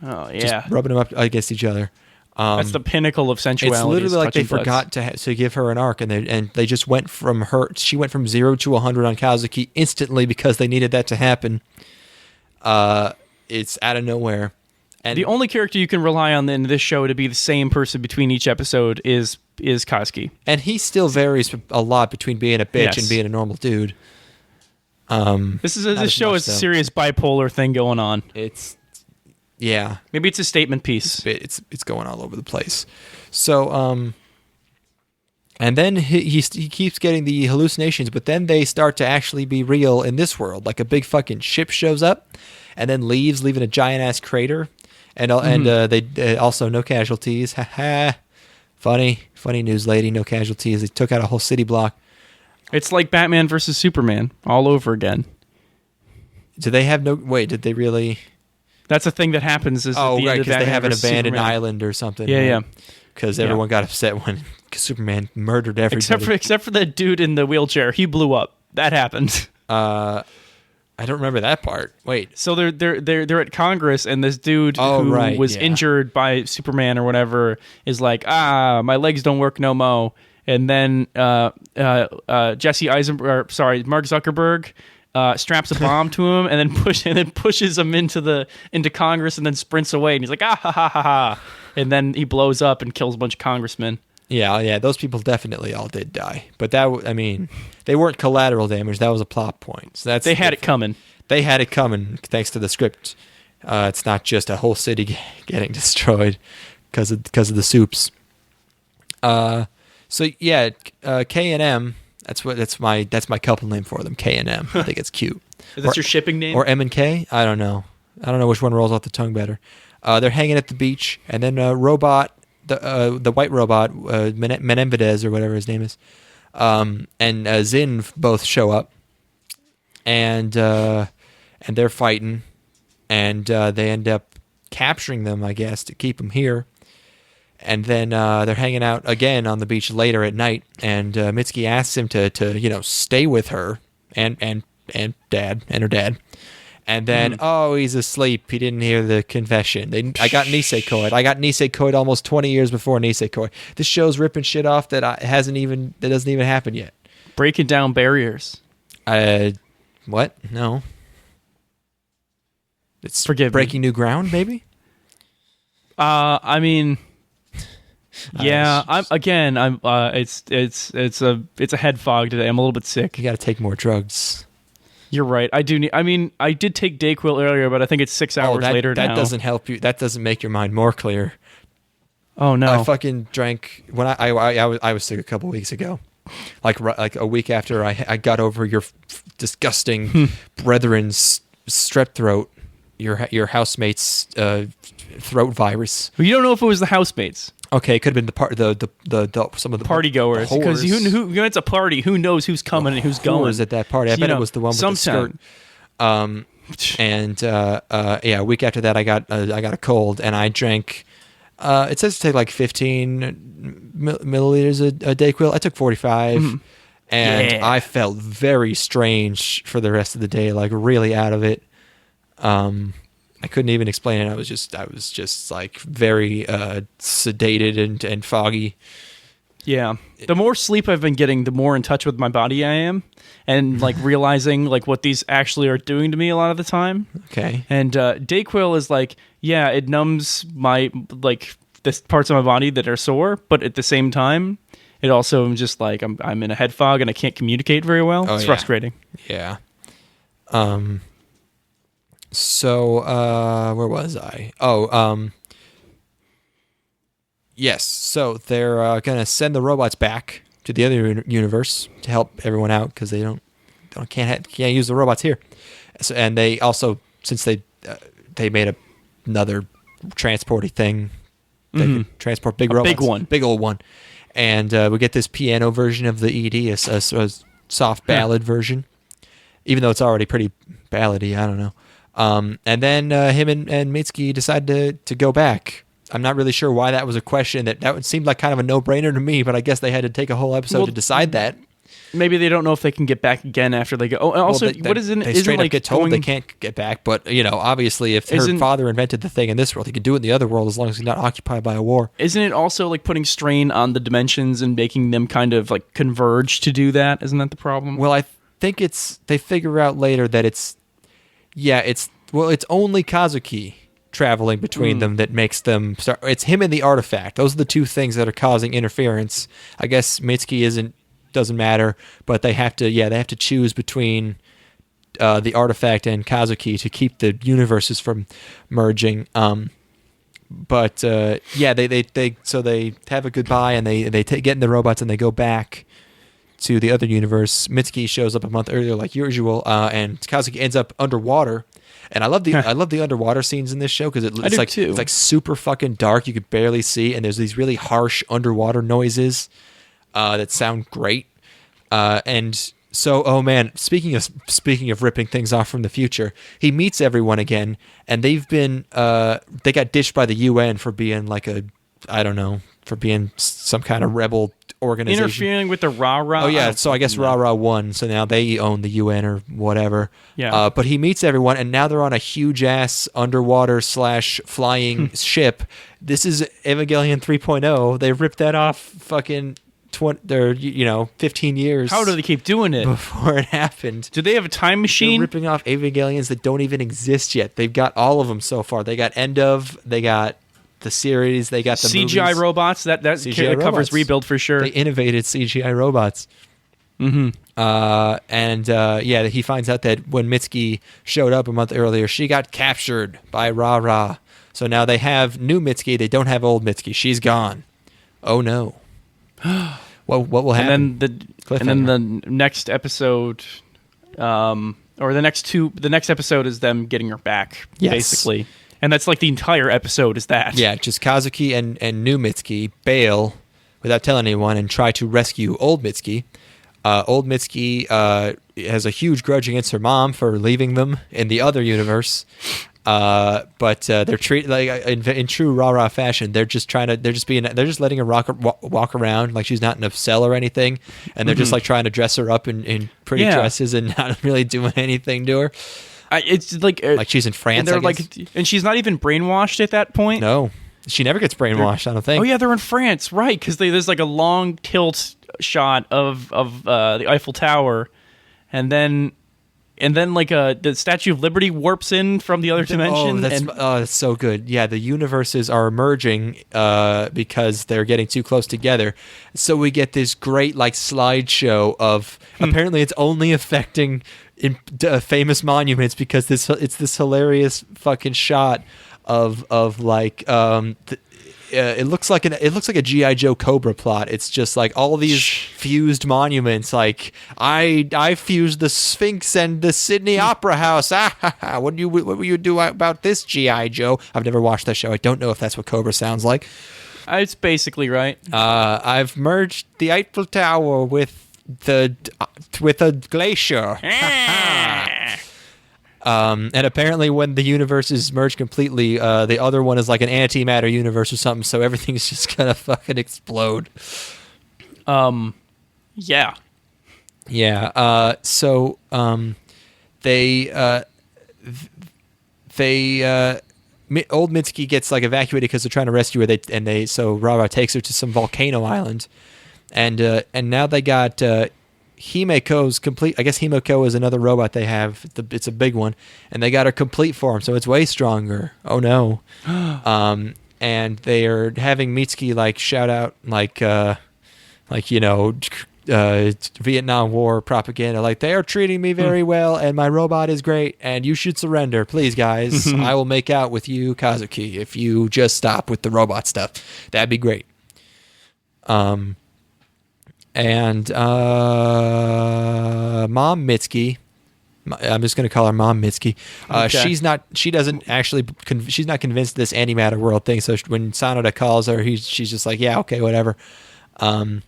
Oh, yeah. Just rubbing them up against each other. That's the pinnacle of sensuality. It's literally like they touching butts. forgot to give her an arc, and they just went from her. She went from 0 to 100 on Kazuki instantly because they needed that to happen. It's out of nowhere. And the only character you can rely on in this show to be the same person between each episode is Kazuki. And he still varies a lot between being a bitch and being a normal dude. This show is a serious bipolar thing going on. Yeah. Maybe it's a statement piece. It's going all over the place. So, and then he keeps getting the hallucinations, but then they start to actually be real in this world. Like a big fucking ship shows up and then leaves, leaving a giant ass crater. And they also no casualties. Funny news, lady. No casualties. They took out a whole city block. It's like Batman versus Superman all over again. Do they have no? Wait, did they really? That's a thing that happens. Is right, because they have an abandoned Superman. island or something. Yeah. Because everyone got upset when Superman murdered everybody. Except for that dude in the wheelchair, he blew up. That happened. I don't remember that part. Wait. So they're at Congress, and this dude who was injured by Superman or whatever is like, my legs don't work no mo. And then Mark Zuckerberg straps a bomb to him and then pushes him into Congress and then sprints away. And he's like, ha ha ha ha. And then he blows up and kills a bunch of congressmen. Yeah, those people definitely all did die. But they weren't collateral damage. That was a plot point. So they had it coming. They had it coming thanks to the script. It's not just a whole city getting destroyed because of the soups. So yeah, K&M. That's my couple name for them. K&M. I think it's cute. Is that your shipping name? Or M&K? I don't know. I don't know which one rolls off the tongue better. They're hanging at the beach, and then a robot. The white robot, Menendez or whatever his name is, and Zin both show up, and they're fighting, and they end up capturing them, I guess, to keep them here, and then they're hanging out again on the beach later at night, and Mitsuki asks him to stay with her and her dad. And then, he's asleep. He didn't hear the confession. I got nisekoi. I got nisekoi almost 20 years before nisekoi. This show's ripping shit off that doesn't even happen yet. Breaking down barriers. What? No. It's Forgive breaking me. new ground, maybe? I mean, yeah. It's a head fog today. I'm a little bit sick. You got to take more drugs. You're right. I do need. I mean, I did take Dayquil earlier, but I think it's 6 hours later now. That doesn't help you. That doesn't make your mind more clear. Oh no! I fucking drank when I was sick a couple weeks ago, like a week after I got over your disgusting brethren's strep throat, your housemate's throat virus. Well, you don't know if it was the housemates. Okay, it could have been some of the party goers, because it's a party. Who knows who's coming and who's going? Who's at that party? I bet it was the one with the skirt. A week after that, I got a cold, and I drank. It says to take like 15 milliliters a Dayquil. I took 45, and I felt very strange for the rest of the day, like really out of it. I couldn't even explain it. I was just like very sedated and foggy. Yeah. The more sleep I've been getting, the more in touch with my body I am, and like realizing like what these actually are doing to me a lot of the time. Okay. And Dayquil is like, yeah, it numbs my like the parts of my body that are sore, but at the same time, it also just like I'm in a head fog and I can't communicate very well. It's frustrating. Yeah. So, where was I? Yes. So they're gonna send the robots back to the other universe to help everyone out because they can't use the robots here. So, and they also, since they made another transporty thing, they could transport big robots, big one, big old one, and we get this piano version of the ED, a soft ballad version, even though it's already pretty ballady. I don't know. And then him and Mitsuki decide to go back. I'm not really sure why that was a question. That seemed like kind of a no-brainer to me, but I guess they had to take a whole episode to decide that. Maybe they don't know if they can get back again after they go. Oh, and also, what is it? They straight up get told they can't get back, but obviously, if her father invented the thing in this world, he can do it in the other world as long as he's not occupied by a war. Isn't it also like putting strain on the dimensions and making them kind of like converge to do that? Isn't that the problem? Well, I think they figure out later that it's only Kazuki traveling between them that makes them start. It's him and the artifact. Those are the two things that are causing interference. I guess Mitsuki doesn't matter, but they have to choose between the artifact and Kazuki to keep the universes from merging. They have a goodbye and they get in the robots and they go back to the other universe. Mitsuki shows up a month earlier like usual, and Kazuki ends up underwater. And I love the underwater scenes in this show because it's like super fucking dark. You could barely see, and there's these really harsh underwater noises that sound great. And so, oh man, speaking of ripping things off from the future, he meets everyone again, and they got ditched by the UN for being for being some kind of rebel organization. Interfering with the Rah-Rah. Oh yeah, so I guess Rah-Rah won, so now they own the UN or whatever. Yeah. But he meets everyone, and now they're on a huge-ass underwater / flying ship. This is Evangelion 3.0. They ripped that off fucking 15 years. How do they keep doing it? Before it happened. Do they have a time machine? They're ripping off Evangelions that don't even exist yet. They've got all of them so far. They got End of, they got the series, they got the CGI movies. robots. That CGI covers robots. Rebuild for sure. They innovated CGI robots. Mm-hmm. He finds out that when Mitsuki showed up a month earlier, she got captured by Rah-Rah. So now they have new Mitsuki. They don't have old Mitsuki. She's gone. Oh no. What will happen? And then the next episode, or the next episode is them getting her back, basically. And that's like the entire episode is that. Yeah, just Kazuki and new Mitsuki bail without telling anyone and try to rescue old Mitsuki. Old Mitsuki has a huge grudge against her mom for leaving them in the other universe. But they're treated like in true Rah-Rah fashion. They're just letting her walk around like she's not in a cell or anything, and they're just like trying to dress her up in pretty dresses and not really doing anything to her. It's like she's in France. And she's not even brainwashed at that point. No, she never gets brainwashed. I don't think. Oh yeah, they're in France, right? Because there's like a long tilt shot of the Eiffel Tower, and then like the Statue of Liberty warps in from the other dimension. That's so good. Yeah, the universes are merging because they're getting too close together. So we get this great like slideshow of apparently it's only affecting famous monuments because it's this hilarious fucking shot of like it looks like a G.I. Joe Cobra plot. It's just like all these fused monuments. Like I fused the Sphinx and the Sydney Opera House. What will you do about this, G.I. Joe? I've never watched that show. I don't know if that's what Cobra sounds like. It's basically right. I've merged the Eiffel Tower with a glacier. And apparently when the universes merge completely, the other one is like an antimatter universe or something, so everything's just gonna fucking explode. Yeah. Yeah. Old Mitsuki gets like evacuated because they're trying to rescue her. So Rah-Rah takes her to some volcano island, and now they got Himeko's complete. I guess Himeko is another robot they have. It's a big one, and they got her complete form, so it's way stronger. Oh no! And they are having Mitsuki like shout out Vietnam War propaganda. Like, they are treating me very well, and my robot is great, and you should surrender, please, guys. I will make out with you, Kazuki, if you just stop with the robot stuff. That'd be great. And Mom Mitsuki, I'm just going to call her Mom Mitsuki. Okay. She's not convinced of this antimatter world thing. So when Sanada calls her, she's just like, yeah, okay, whatever. And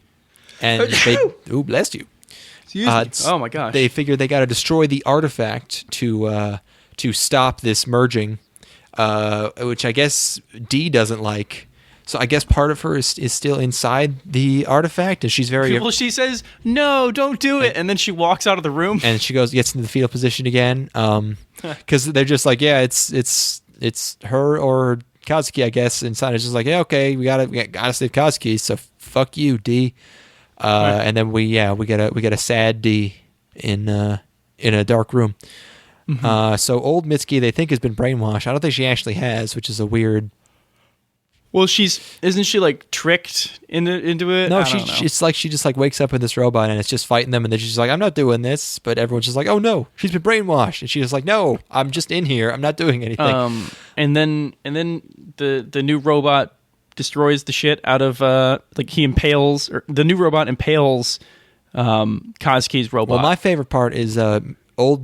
they, ooh, bless you. Oh my gosh. They figure they got to destroy the artifact to stop this merging, which I guess Dee doesn't like. So I guess part of her is still inside the artifact, and she's very... Well, she says, no, don't do it, and then she walks out of the room. And she gets into the fetal position again, because they're just like, yeah, it's her or Kazuki, I guess, and Sana's just like, yeah, okay, we gotta save Kazuki, so fuck you, D. Right. And then we get a sad D in a dark room. Mm-hmm. So old Mitsuki, they think, has been brainwashed. I don't think she actually has, which is a weird... Well, isn't she like tricked into it? No, it's like she just like wakes up with this robot and it's just fighting them, and then she's like, I'm not doing this, but everyone's just like, oh no, she's been brainwashed, and she's like, no, I'm just in here, I'm not doing anything. And then the new robot destroys the shit out of the new robot impales Kazuki's robot. Well, my favorite part is new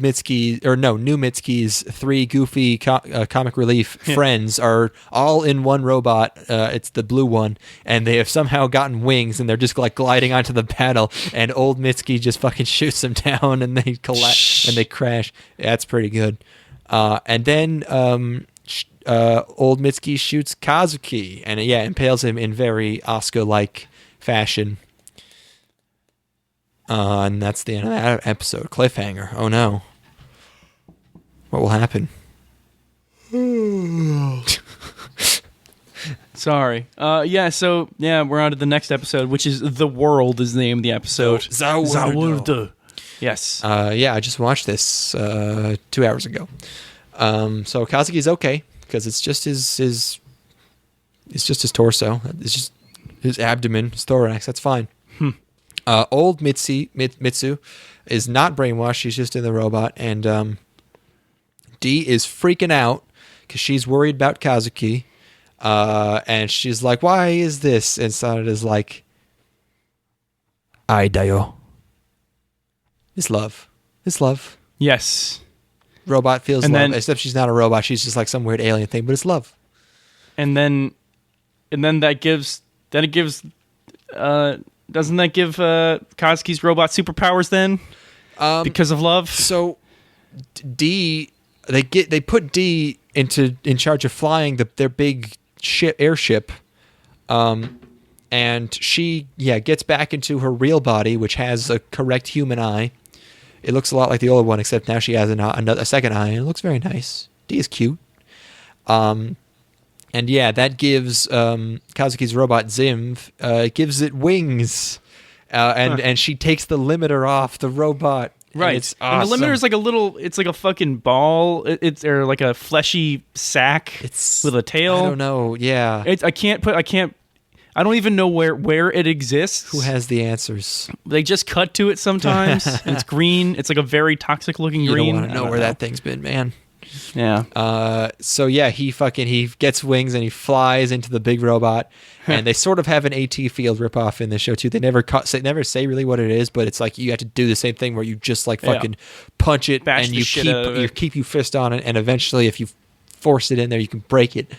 Mitsuki's three goofy comic relief friends are all in one robot. It's the blue one, and they have somehow gotten wings, and they're just like gliding onto the battle, and old Mitsuki just fucking shoots them down, and they collapse and they crash. That's pretty good. And then old Mitsuki shoots Kazuki, and impales him in very Asuka-like fashion. And that's the end of that episode. Cliffhanger. Oh no. What will happen? Sorry. We're on to the next episode, which is The World is the name of the episode. Zaworld. Yes. I just watched this 2 hours ago. So Kazuki's okay, because it's just his torso. It's just his abdomen, his thorax. That's fine. Old Mitsu is not brainwashed. She's just in the robot. And Dee is freaking out because she's worried about Kazuki. And she's like, why is this? And Sanada's like, Ai dayo. It's love. It's love. Yes. Robot feels love. Except she's not a robot. She's just like some weird alien thing, but it's love. And then that gives... doesn't that give Kazuki's robot superpowers then? Because of love? So D, they put D in charge of flying their big airship, and she gets back into her real body, which has a correct human eye. It looks a lot like the old one, except now she has a second eye, and it looks very nice. D is cute. And that gives Kazuki's robot Zimv, gives it wings, and she takes the limiter off the robot. Right, it's awesome. And the limiter is it's like a fucking ball. Or like a fleshy sack with a tail. I don't know. Yeah, I don't even know where it exists. Who has the answers? They just cut to it sometimes. And it's green. It's like a very toxic looking green. You don't want to know where that thing's been, man. Yeah. He gets wings and he flies into the big robot, and they sort of have an AT field ripoff in the show too. They never say really what it is, but it's like you have to do the same thing where you just like fucking punch it, bash and the shit out of it. you keep your fist on it, and eventually if you force it in there, you can break it.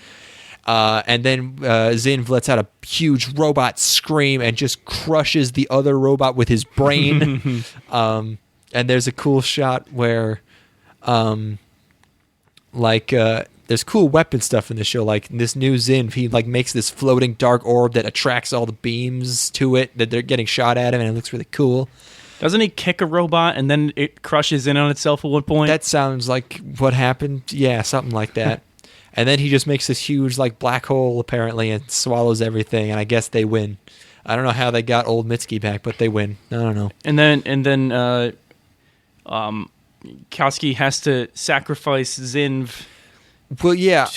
And then Zinv lets out a huge robot scream and just crushes the other robot with his brain. And there's a cool shot where there's cool weapon stuff in the show. Like this new Zinv, he like makes this floating dark orb that attracts all the beams to it that they're getting shot at him, and it looks really cool. Doesn't he kick a robot and then it crushes in on itself at one point? That sounds like what happened. Yeah, something like that. And then he just makes this huge like black hole apparently and swallows everything, and I guess they win. I don't know how they got old Mitsuki back, but they win. I don't know. And then Kazuki has to sacrifice Zinv. Well, yeah.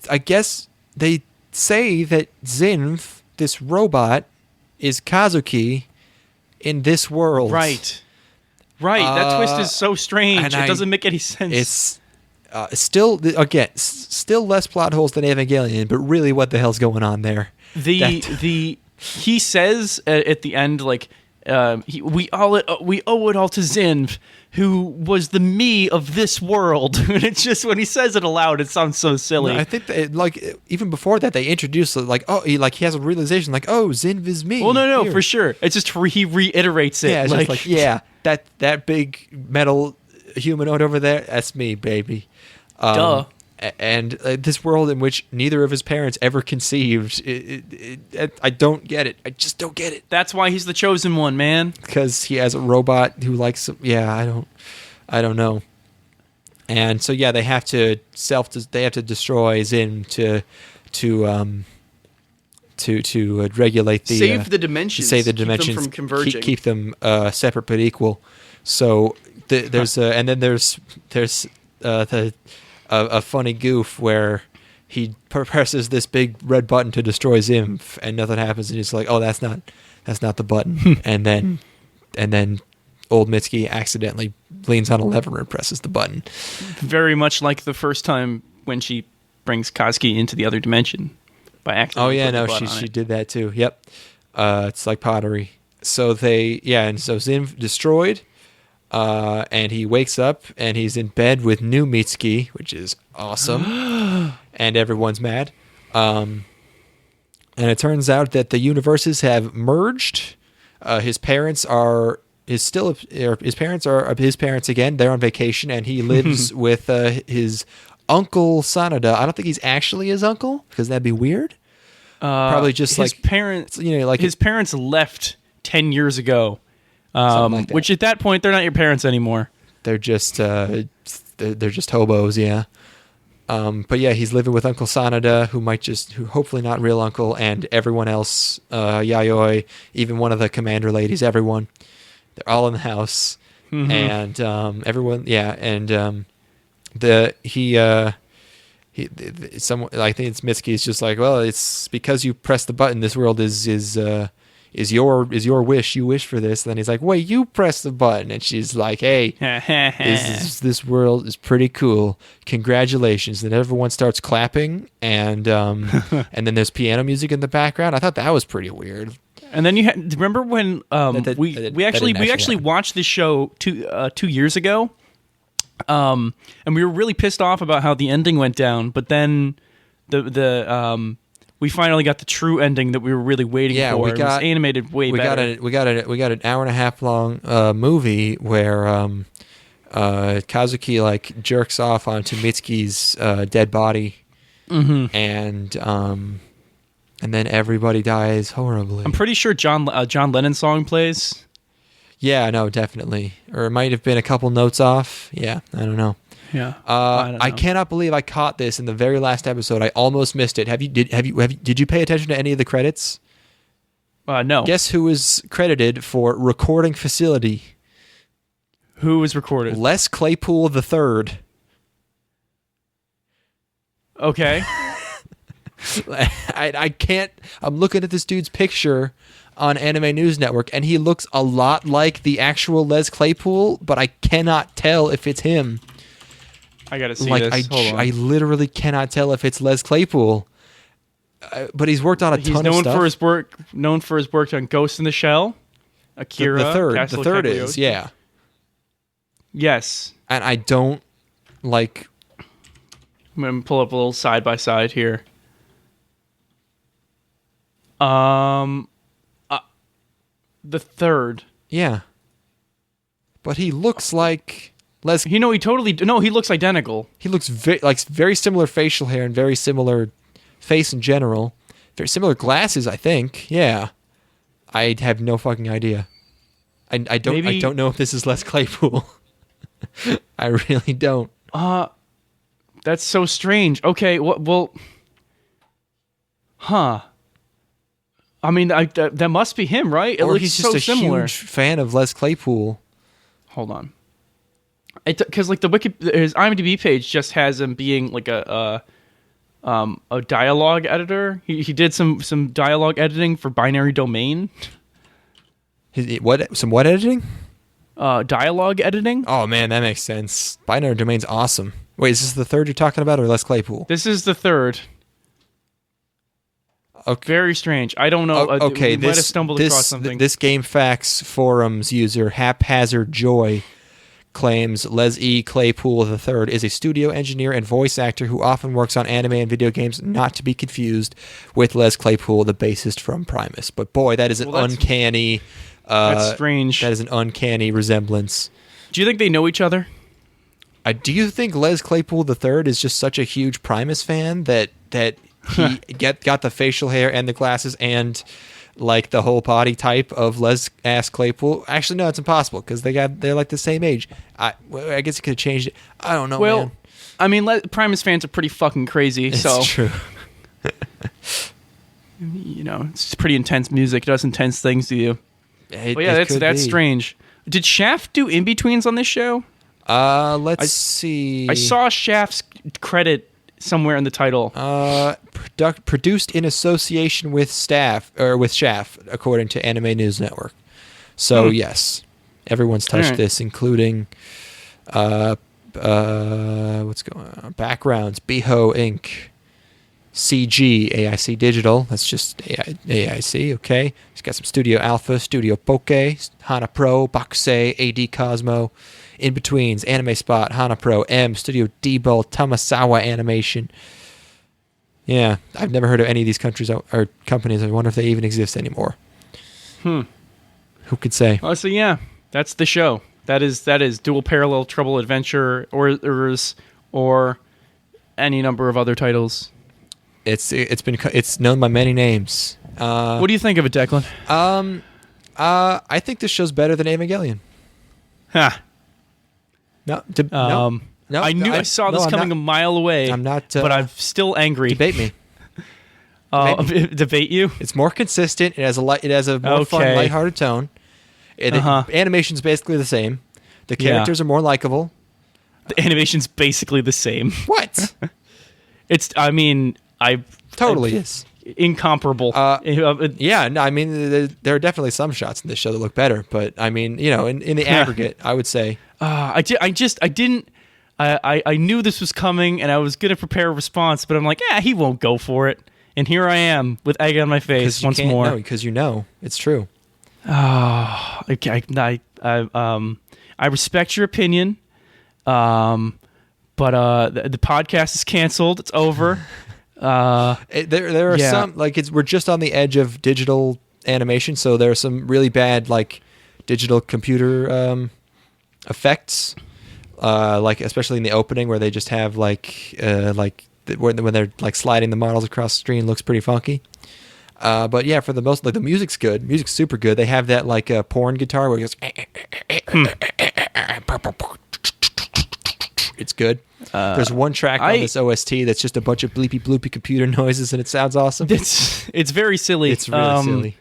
I guess they say that Zinv, this robot, is Kazuki in this world. Right. That twist is so strange. It doesn't make any sense. It's still less plot holes than Evangelion, but really, what the hell's going on there? He says at the end, like, We owe it all to Zinv, who was the me of this world. And it's just when he says it aloud, it sounds so silly. No, I think that, even before that, they introduced he has a realization Zinv is me. Well, no, here. for sure. It's just he reiterates it. Yeah, it's that big metal humanoid over there, that's me, baby. Duh. And this world in which neither of his parents ever conceived, I don't get it. I just don't get it. That's why he's the chosen one, man. Because he has a robot who likes him. Yeah, I don't know. And so they have to destroy Zin to regulate the save the dimensions. Save the dimensions. Keep them from converging. Keep them separate but equal. So there's a funny goof where he presses this big red button to destroy Zimf, and nothing happens, and he's like, "Oh, that's not the button." and then old Mitsuki accidentally leans on a lever and presses the button. Very much like the first time when she brings Kazuki into the other dimension by accident. Oh yeah, no, she did that too. Yep, it's like pottery. So and so Zimf destroyed. And he wakes up and he's in bed with new Mitsuki, which is awesome. And everyone's mad. And it turns out that the universes have merged. His parents are his parents again. They're on vacation, and he lives with his uncle Sanada. I don't think he's actually his uncle, because that'd be weird. Probably just his parents. His parents left 10 years ago. Which at that point they're not your parents anymore. They're just they're just hobos, yeah. But yeah, he's living with Uncle Sanada, who hopefully not real uncle, and everyone else, Yayoi, even one of the commander ladies, everyone. They're all in the house, and everyone, yeah, and someone, I think it's Mitsuki, is just like, well, it's because you pressed the button. This world is your wish. You wish for this. And then he's like, wait, you press the button. And she's like, hey, this world is pretty cool. Congratulations. Then everyone starts clapping, and and then there's piano music in the background. I thought that was pretty weird. And then remember when we actually watched this show 2 years ago, and we were really pissed off about how the ending went down. But then we finally got the true ending that we were really waiting for. It was animated way better. We got an hour and a half long movie where Kazuki jerks off onto Mitsuki's dead body, and then everybody dies horribly. I'm pretty sure John Lennon's song plays. Yeah, no, definitely. Or it might have been a couple notes off. Yeah, I don't know. Yeah, I cannot believe I caught this in the very last episode. I almost missed it. Did you pay attention to any of the credits? No. Guess who was credited for recording facility? Who was recorded? Les Claypool III. Okay. I can't. I'm looking at this dude's picture on Anime News Network, and he looks a lot like the actual Les Claypool, but I cannot tell if it's him. I gotta see this. Hold on. I literally cannot tell if it's Les Claypool, but he's worked on a ton of stuff. Known for his work on Ghost in the Shell, Akira, the third is, yeah. Yes. And I don't like. I'm gonna pull up a little side by side here. The third. Yeah. But he looks like Les. He looks identical. He looks very similar facial hair and very similar face in general. Very similar glasses, I think. Yeah. I have no fucking idea. I don't know if this is Les Claypool. I really don't. That's so strange. Okay, well, huh. I mean, that must be him, right? Or he's just a huge fan of Les Claypool. Hold on. Because his IMDb page just has him being like a dialogue editor. He did some dialogue editing for Binary Domain. Some what editing? Dialogue editing. Oh man, that makes sense. Binary Domain's awesome. Wait, is this the third you're talking about, or Les Claypool? This is the third. Okay. Very strange. I don't know. Okay, we might have stumbled across something. This GameFAQs forums user Haphazard Joy claims Les E. Claypool III is a studio engineer and voice actor who often works on anime and video games, not to be confused with Les Claypool, the bassist from Primus. But boy, that is an uncanny... that's strange. That is an uncanny resemblance. Do you think they know each other? Do you think Les Claypool III is just such a huge Primus fan that he got the facial hair and the glasses and like the whole body type of Les ass Claypool? Actually, no, it's impossible because they're like the same age. I guess it could have changed it. I don't know. Well, man. I mean, Primus fans are pretty fucking crazy. It's true. It's pretty intense music. It does intense things to you. But yeah, that's strange. Did Shaft do in-betweens on this show? Let's see. I saw Shaft's credit somewhere in the title. Produced in association with Shaft, according to Anime News Network. So yes, everyone's touched this, including what's going on? Backgrounds, Beho Inc., CG, AIC Digital. That's just AIC. Okay, he's got some Studio Alpha, Studio Poke, Hana Pro, Bakusei, AD Cosmo. In-betweens, Anime Spot, Hana Pro, M, Studio D-Ball, Tamasawa Animation. Yeah, I've never heard of any of these countries or companies. I wonder if they even exist anymore. Who could say? Oh, so yeah, that's the show. That is Dual Parallel Trouble Adventure or any number of other titles. It's known by many names. What do you think of it, Declan? I think this show's better than Evangelion. Ha. No, I saw this coming a mile away. I'm not, but I'm still angry. Debate me. Debate you? It's more consistent. It has a more fun, lighthearted tone. Animation's basically the same. The characters are more likable. The animation's basically the same. What? Totally is. Incomparable. Yeah, no, I mean, there are definitely some shots in this show that look better, but I mean, in the aggregate, I would say. I knew this was coming, and I was going to prepare a response, but I'm like, he won't go for it. And here I am with egg on my face once more. No, because it's true. Okay, I respect your opinion, but the podcast is canceled. It's over. There are some we're just on the edge of digital animation, so there are some really bad digital computer effects, especially in the opening where they just have when they're sliding the models across the screen, looks pretty funky. But yeah, for the most, the music's good. Music's super good. They have that porn guitar where it goes. It's good. There's one track on this OST that's just a bunch of bleepy bloopy computer noises, and it sounds awesome. It's very silly. It's really silly.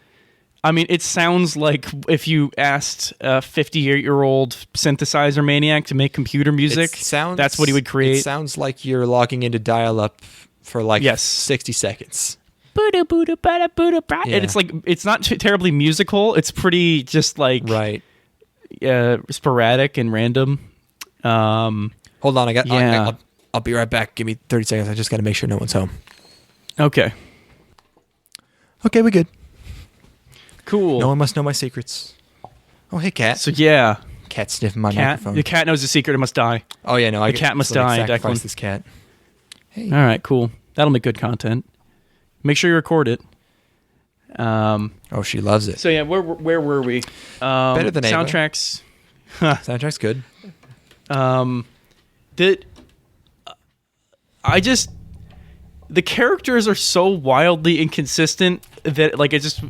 I mean, it sounds like if you asked a 58-year-old synthesizer maniac to make computer music, that's what he would create. It sounds like you're logging into dial-up for 60 seconds. And it's it's not terribly musical. It's pretty just sporadic and random. Hold on, I'll be right back. Give me 30 seconds. I just got to make sure no one's home. Okay, we good. Cool. No one must know my secrets. Oh, hey, cat. So yeah, cat sniffing my microphone. The cat knows the secret. It must die. Oh yeah, no, the cat must die. Sacrifice this cat. Hey. All right, cool. That'll make good content. Make sure you record it. She loves it. So yeah, where were we? Better than Ava. Soundtracks. Soundtrack's good. The characters are so wildly inconsistent that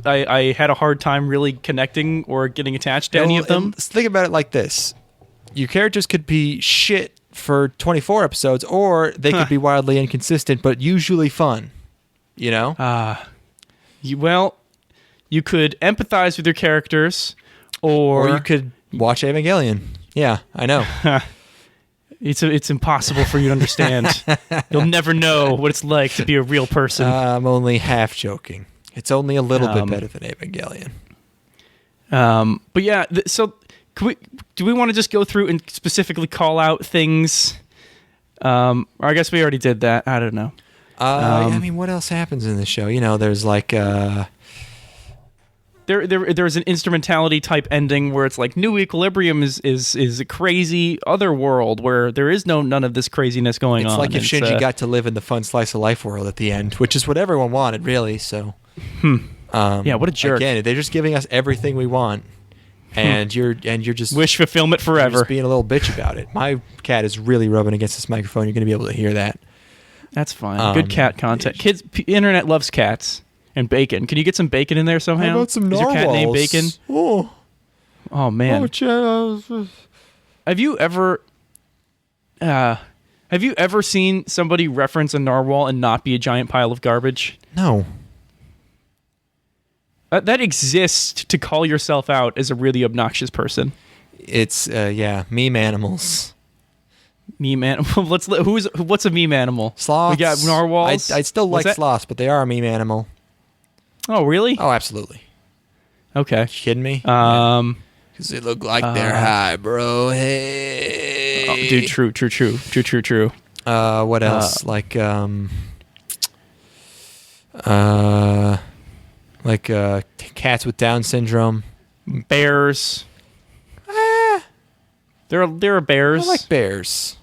I had a hard time really connecting or getting attached to any of them. Think about it like this: your characters could be shit for 24 episodes, or they could be wildly inconsistent but usually fun. You could empathize with your characters, or you could watch Evangelion. Yeah, I know. It's impossible for you to understand. You'll never know what it's like to be a real person. I'm only half joking. It's only a little bit better than Evangelion. But yeah, so do we want to just go through and specifically call out things? Or I guess we already did that. I don't know. I mean, what else happens in the show? There's like there's an instrumentality type ending where it's like New Equilibrium is a crazy other world where there is none of this craziness going on. It's like if Shinji got to live in the fun slice of life world at the end, which is what everyone wanted, really. So, yeah, what a jerk! Again, they're just giving us everything we want, and you're just wish fulfillment forever. You're just being a little bitch about it. My cat is really rubbing against this microphone. You're going to be able to hear that. That's fine. Good cat content. Internet loves cats. And bacon. Can you get some bacon in there somehow? How about some narwhals? Is your cat named Bacon? Oh man. Have you ever seen somebody reference a narwhal and not be a giant pile of garbage? No. That exists to call yourself out as a really obnoxious person. It's meme animals. Meme animal. What's a meme animal? Sloths. We got narwhals. I still like sloths, but they are a meme animal. Oh, really? Oh, absolutely. Okay. You kidding me? Because they look like they're high, bro. Hey. Oh, dude, true. What else? Cats with Down syndrome. Bears. There are bears. I like bears.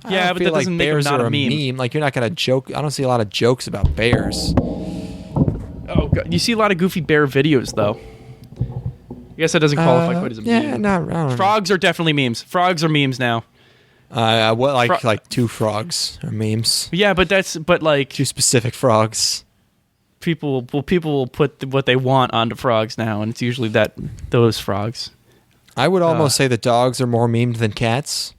Yeah, but that doesn't make them not a meme. Like, you're not gonna joke. I don't see a lot of jokes about bears. Oh god, you see a lot of goofy bear videos though. I guess that doesn't qualify quite as a meme. Yeah, no, I don't know. Frogs are definitely memes. Frogs are memes now. Like two frogs are memes. Yeah, but like two specific frogs. People will put what they want onto frogs now, and it's usually those frogs. I would almost say the dogs are more memed than cats.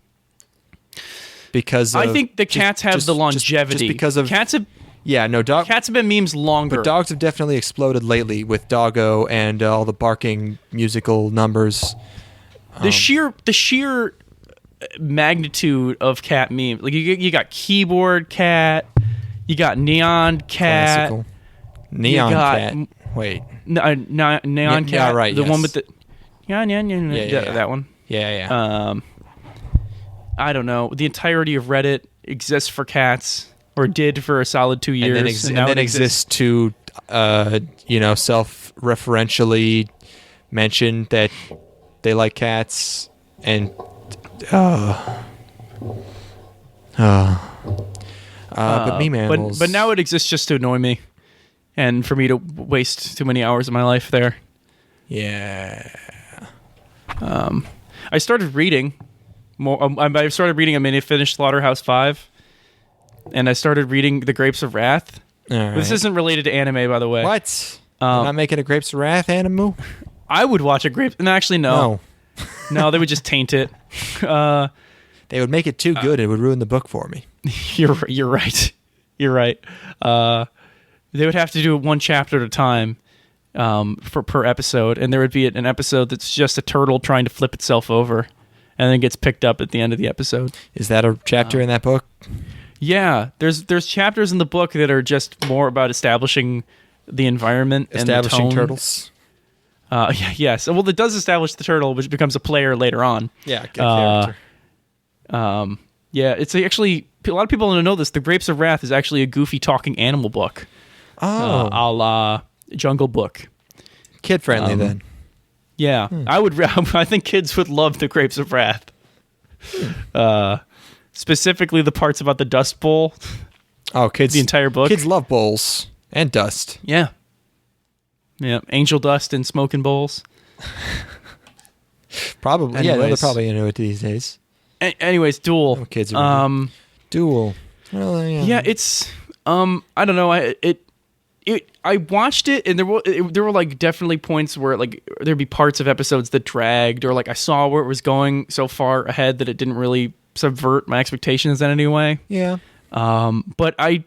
Because I think the cats have the longevity. Just because of cats have. Yeah, no, cats have been memes longer. But dogs have definitely exploded lately with Doggo and all the barking musical numbers. The sheer magnitude of cat memes. Like you got keyboard cat, you got neon cat, classical. Neon cat. Wait, neon cat. Yeah, right. The yes. one with the yeah, that one. Yeah. I don't know. The entirety of Reddit exists for cats. Or did for a solid 2 years, and then exists to, self-referentially mention that they like cats, and but meme animals. But now it exists just to annoy me, and for me to waste too many hours of my life there. Yeah. I started reading more. I started reading. I mean, I finished Slaughterhouse 5. And I started reading The Grapes of Wrath. Right. This isn't related to anime, by the way. What? You're not making a Grapes of Wrath anime? I would watch a Grapes... No, actually, no. No, they would just taint it. They would make it too good. It would ruin the book for me. You're right. You're right. They would have to do it one chapter at a time per episode. And there would be an episode that's just a turtle trying to flip itself over. And then gets picked up at the end of the episode. Is that a chapter in that book? Yeah, there's chapters in the book that are just more about establishing the environment and establishing the tone. Turtles. Yes. Well, it does establish the turtle, which becomes a player later on. Yeah, good character. Yeah, it's actually a lot of people don't know this. The Grapes of Wrath is actually a goofy talking animal book. Oh, a la Jungle Book. Kid friendly then. Yeah, I think kids would love the Grapes of Wrath. Specifically, the parts about the Dust Bowl. Oh, kids! The entire book. Kids love bowls and dust. Yeah. Angel dust and smoking bowls. Probably. Anyways. Yeah, they're probably into it these days. Anyways, Duel. Oh, kids are Duel. Well, yeah, it's I don't know. I watched it, and there were like definitely points where like there'd be parts of episodes that dragged, or like I saw where it was going so far ahead that it didn't really subvert my expectations in any way. Yeah. But I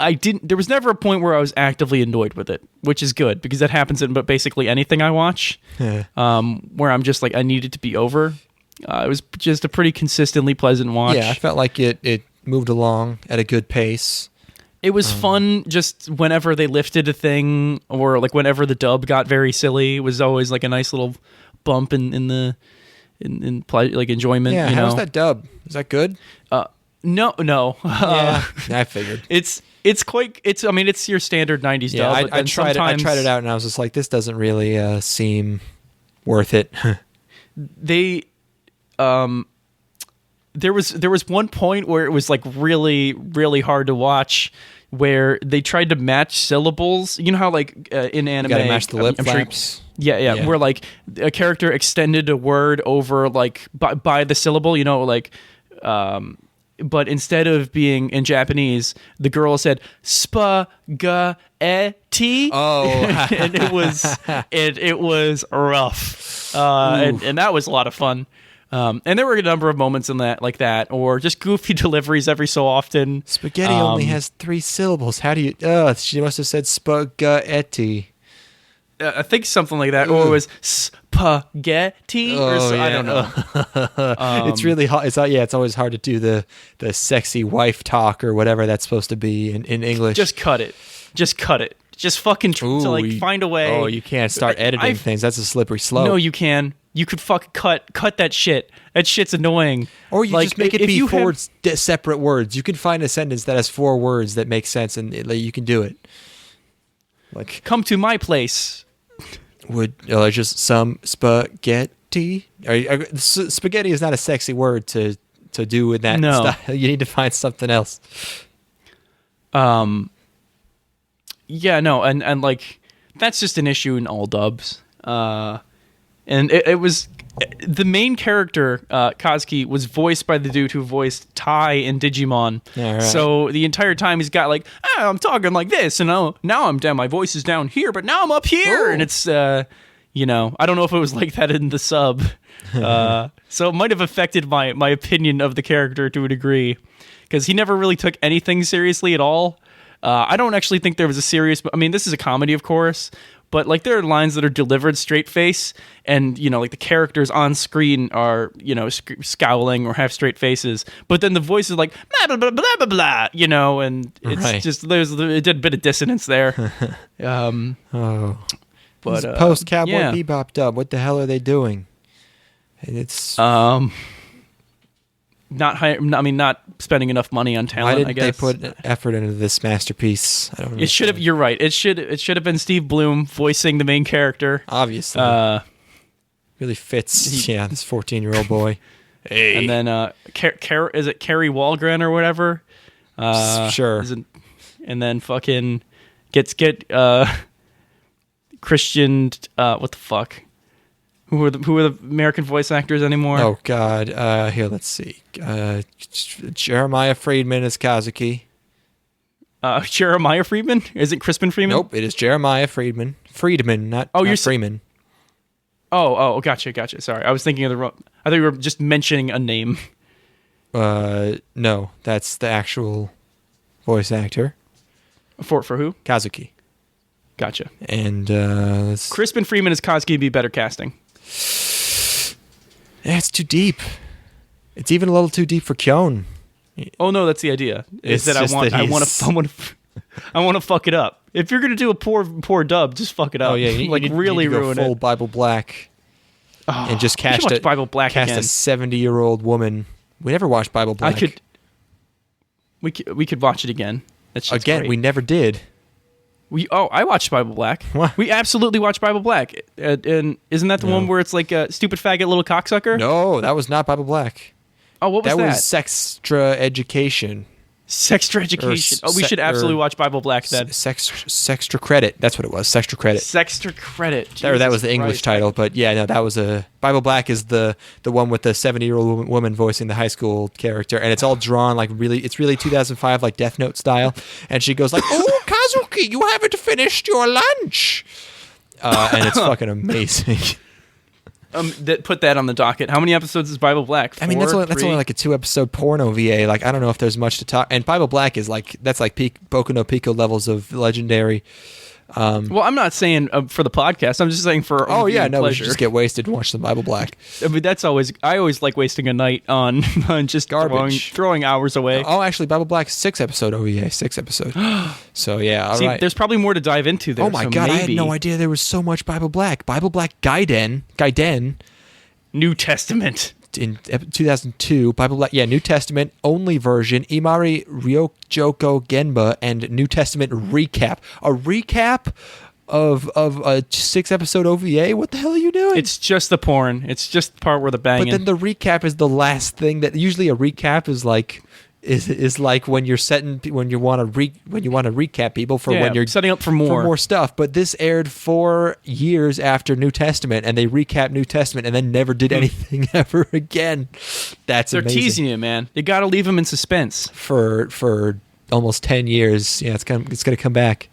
didn't. There was never a point where I was actively annoyed with it, which is good because that happens in basically anything I watch. Yeah. Where I'm just like I need it to be over. It was just a pretty consistently pleasant watch. Yeah, I felt like it moved along at a good pace. It was fun just whenever they lifted a thing, or like whenever the dub got very silly. It was always like a nice little bump in like enjoyment. Yeah, you know? how's that dub? Is that good? No. Yeah, I figured. It's your standard 90s Yeah, dub. I tried it out, and I was just like, this doesn't really seem worth it. There was one point where it was like really, really hard to watch, where they tried to match syllables. You know how like in anime, You gotta match the lip I'm sure- flaps. yeah, where like a character extended a word over like by the syllable. You know, like, but instead of being in Japanese, the girl said spaghetti. Oh, and it was rough, and that was a lot of fun. And there were a number of moments in that like that, or just goofy deliveries every so often. Spaghetti only has 3 syllables. How do you? She must have said spaghetti. I think something like that, or it was spaghetti. I don't know. It's really hard. It's always hard to do the sexy wife talk or whatever that's supposed to be in English. Just cut it. Just fucking find a way. Oh, you can't start editing things. That's a slippery slope. No, you can. You could fucking cut that shit. That shit's annoying. Or you like, just make it if be you 4 separate words. You can find a sentence that has 4 words that make sense, and you can do it. Like, come to my place. Just some spaghetti? Spaghetti is not a sexy word to do in that style. You need to find something else. Yeah, no, and like that's just an issue in all dubs. And it was the main character, Kazuki, was voiced by the dude who voiced Tai in Digimon. Right. So the entire time he's got like, I'm talking like this, and now I'm down. My voice is down here, but now I'm up here, and it's I don't know if it was like that in the sub. So it might have affected my opinion of the character to a degree, because he never really took anything seriously at all. I don't actually think there was a serious. I mean, this is a comedy, of course. But like there are lines that are delivered straight face, and like the characters on screen are scowling or have straight faces, but then the voice is like blah blah blah blah blah, and it's just there's a bit of dissonance there. But post Cowboy Bebop dub, what the hell are they doing? It's not spending enough money on talent. Why didn't they put effort into this masterpiece? I don't know. It should have. You're right. It should have been Steve Bloom voicing the main character. Obviously, really fits. This 14-year-old boy. Hey. And then is it Carrie Walgren or whatever? Sure. And then fucking get Christian. What the fuck? Who are the American voice actors anymore? Oh God! Here, let's see. Jeremiah Friedman is Kazuki. Jeremiah Friedman? Is it Crispin Freeman? Nope, it is Jeremiah Friedman. Friedman, not Freeman. Oh, gotcha. Sorry, I was thinking of the wrong. I thought you were just mentioning a name. No, that's the actual voice actor. For who? Kazuki. Gotcha. And Crispin Freeman as Kazuki would be better casting. Yeah, it's too deep. It's even a little too deep for Kyon. Oh no, that's the idea. Is that I want to fuck it up. If you're gonna do a poor dub, just fuck it up. Oh yeah, you need really to go ruin full it. Bible Black, and just cast a Bible Black cast again. a 70-year-old woman. We never watched Bible Black. We could watch it again. That's again. Great. We never did. I watched Bible Black. What? We absolutely watched Bible Black. And isn't that the one where it's like a stupid faggot little cocksucker? No, that was not Bible Black. Oh, what was that? That was Sextra Education. Sextra Education. We should absolutely watch Bible Black then. Sextra Credit. That's what it was. Sextra Credit. Sextra Credit. That was the English title, but yeah, no, that was a Bible Black is the one with the 70-year-old woman voicing the high school character, and it's all drawn like it's really 2005 like Death Note style, and she goes like, "Oh, Kazuki, you haven't finished your lunch," and it's fucking amazing. Put that on the docket. How many episodes is Bible Black? 4, I mean, that's only like a 2-episode porno VA. Like, I don't know if there's much to talk. And Bible Black is like Boku no Pico levels of legendary. Well, I'm not saying for the podcast. I'm just saying for pleasure. We should pleasure. just get wasted and watch some Bible Black. I mean, I always like wasting a night on just garbage, throwing hours away. Oh, actually, Bible Black 6-episode OVA, 6 episode. So yeah, all right. There's probably more to dive into there. Oh my God, maybe. I had no idea there was so much Bible Black. Bible Black Gaiden, New Testament. in 2002, Bible, New Testament only version, Imari Ryojoko Genba, and New Testament recap. A recap of a 6-episode OVA? What the hell are you doing? It's just the porn. It's just the part where the banging. But then the recap is the last thing that usually a recap is like when you're when you want to recap people for when you're setting up for more stuff. But this aired 4 years after New Testament, and they recapped New Testament and then never did anything ever again. They're amazing. Teasing you, man. You got to leave them in suspense for almost 10 years. Yeah, it's gonna come back.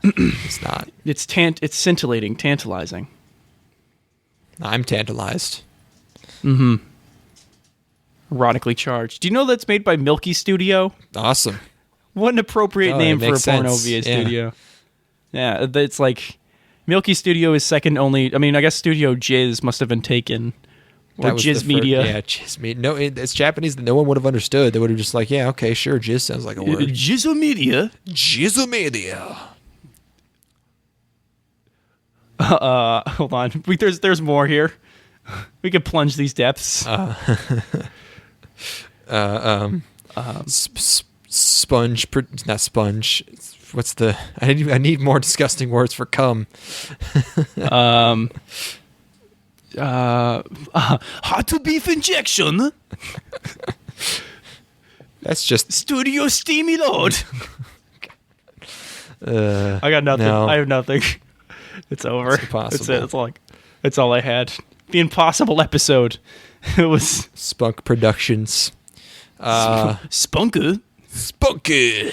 It's not. It's scintillating, tantalizing. I'm tantalized. Mm-hmm. Erotically charged. Do you know that's made by Milky Studio? Awesome. What an appropriate name for a porn OVA yeah. studio. Yeah, it's like Milky Studio is second only. I mean, I guess Studio Jizz must have been taken. Or Jizz Media. Yeah, Jizz Media. No, it's Japanese that no one would have understood. They would have just like, yeah, okay, sure, Jizz sounds like a word. Jizz Media. Jizz Media. Hold on. There's more here. We could plunge these depths. Sponge, not sponge. What's the? I need more disgusting words for cum. Hot to beef injection. That's just Studio Steamy Load. I got nothing. No. I have nothing. It's over. It's impossible. That's it. That's all I had. The impossible episode. It was Spunk Productions. Spunker. Spunker.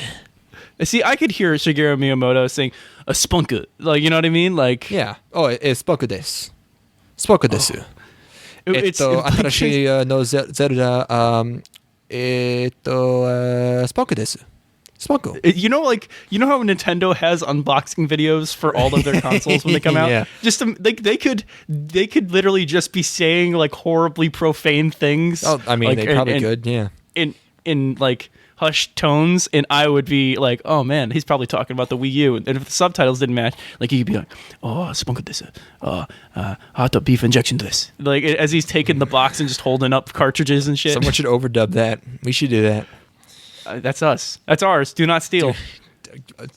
See, I could hear Shigeru Miyamoto saying a spunker. Like, you know what I mean? Like, yeah. Oh, it's Spunker desu. Spunker desu. Atarashi no Zelda Spunker desu. Spunko. You know how Nintendo has unboxing videos for all of their consoles when they come out. Yeah. Just they could literally just be saying like horribly profane things. Oh, I mean, like, they probably could. Yeah. In like hushed tones, and I would be like, oh man, he's probably talking about the Wii U. And if the subtitles didn't match, like he'd be like, oh, spunko this, hot beef injection this. Like as he's taking the box and just holding up cartridges and shit. Someone should overdub that. We should do that. That's us. That's ours. Do not steal.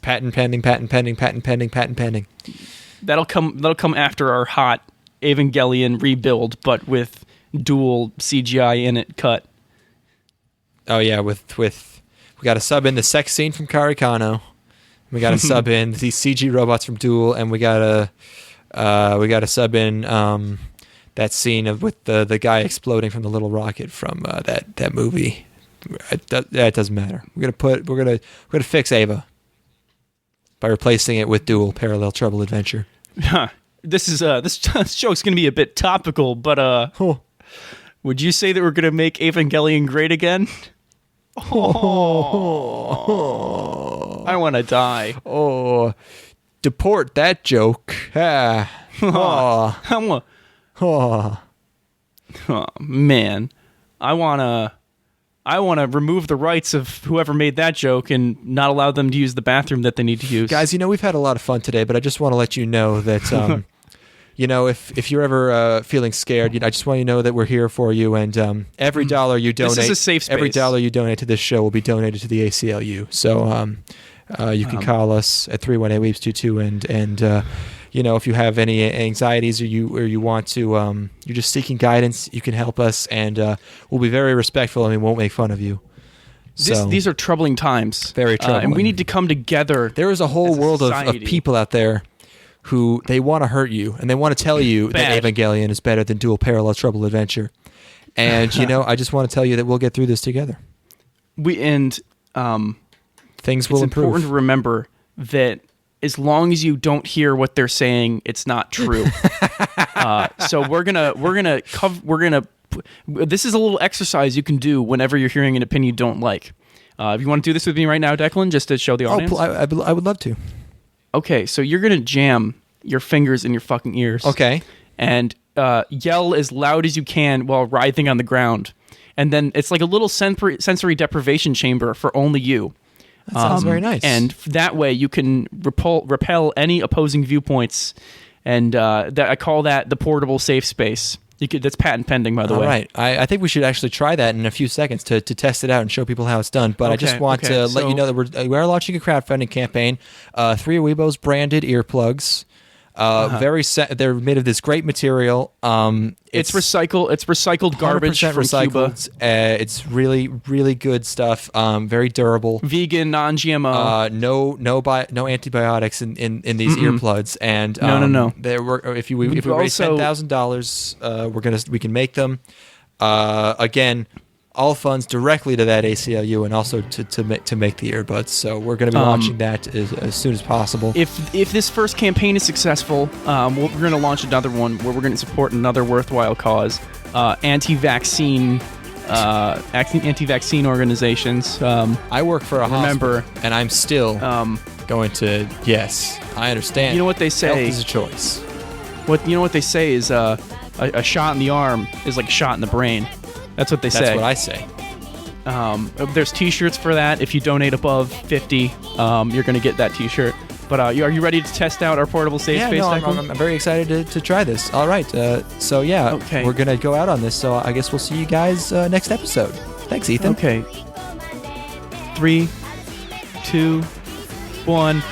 Patent pending. Patent pending. That'll come after our hot Evangelion rebuild, but with dual CGI in it cut. Oh yeah, with we got to sub in the sex scene from Karikano. We got to sub in these CG robots from Duel, and we got to sub in that scene with the guy exploding from the little rocket from that movie. It doesn't matter. We're gonna fix Ava by replacing it with Duel Parallel Trouble Adventure. This joke's gonna be a bit topical, but would you say that we're gonna make Evangelion great again? Oh, I want to die. Oh, deport that joke. Oh man, I wanna remove the rights of whoever made that joke and not allow them to use the bathroom that they need to use. Guys, we've had a lot of fun today, but I just want to let you know that, if you're ever feeling scared, I just want you to know that we're here for you. And every dollar you donate, this is a safe space. Every dollar you donate to this show will be donated to the ACLU. So you can call us at 318-Weebs22 and if you have any anxieties or you want to, you're just seeking guidance, you can help us, and we'll be very respectful and we won't make fun of you. These are troubling times. Very troubling. And we need to come together. There is a whole world of people out there who they want to hurt you, and they want to tell you that Evangelion is better than Dual Parallel Trouble Adventure. And, I just want to tell you that we'll get through this together. Things will improve. It's important to remember that as long as you don't hear what they're saying, it's not true. So this is a little exercise you can do whenever you're hearing an opinion you don't like. If you want to do this with me right now, Declan, just to show the audience. I would love to. Okay, so you're going to jam your fingers in your fucking ears. Okay. And yell as loud as you can while writhing on the ground. And then it's like a little sensory deprivation chamber for only you. That sounds very nice. And that way you can repel any opposing viewpoints. And I call that the portable safe space. That's patent pending, by the way. All right. I think we should actually try that in a few seconds to test it out and show people how it's done. But I just want to let you know that we are launching a crowdfunding campaign. 3 Aweebos branded earplugs. They're made of this great material. It's recycled garbage from Cuba. It's really, really good stuff. Very durable. Vegan, non-GMO. No antibiotics in these earplugs. And no. If we raise $10,000, we can make them. Again, all funds directly to that ACLU and also to make the earbuds. So we're going to be launching that as soon as possible. If this first campaign is successful, we're going to launch another one where we're going to support another worthwhile cause, anti-vaccine organizations. I work for a hospital, and I'm still going to. Yes, I understand. You know what they say? Health is a choice. What they say is a shot in the arm is like a shot in the brain. That's what they say. That's what I say. There's T-shirts for that. If you donate above 50, you're going to get that T-shirt. But are you ready to test out our portable safe space? I'm very excited to try this. All right. We're going to go out on this. So I guess we'll see you guys next episode. Thanks, Ethan. Okay. 3, 2, 1.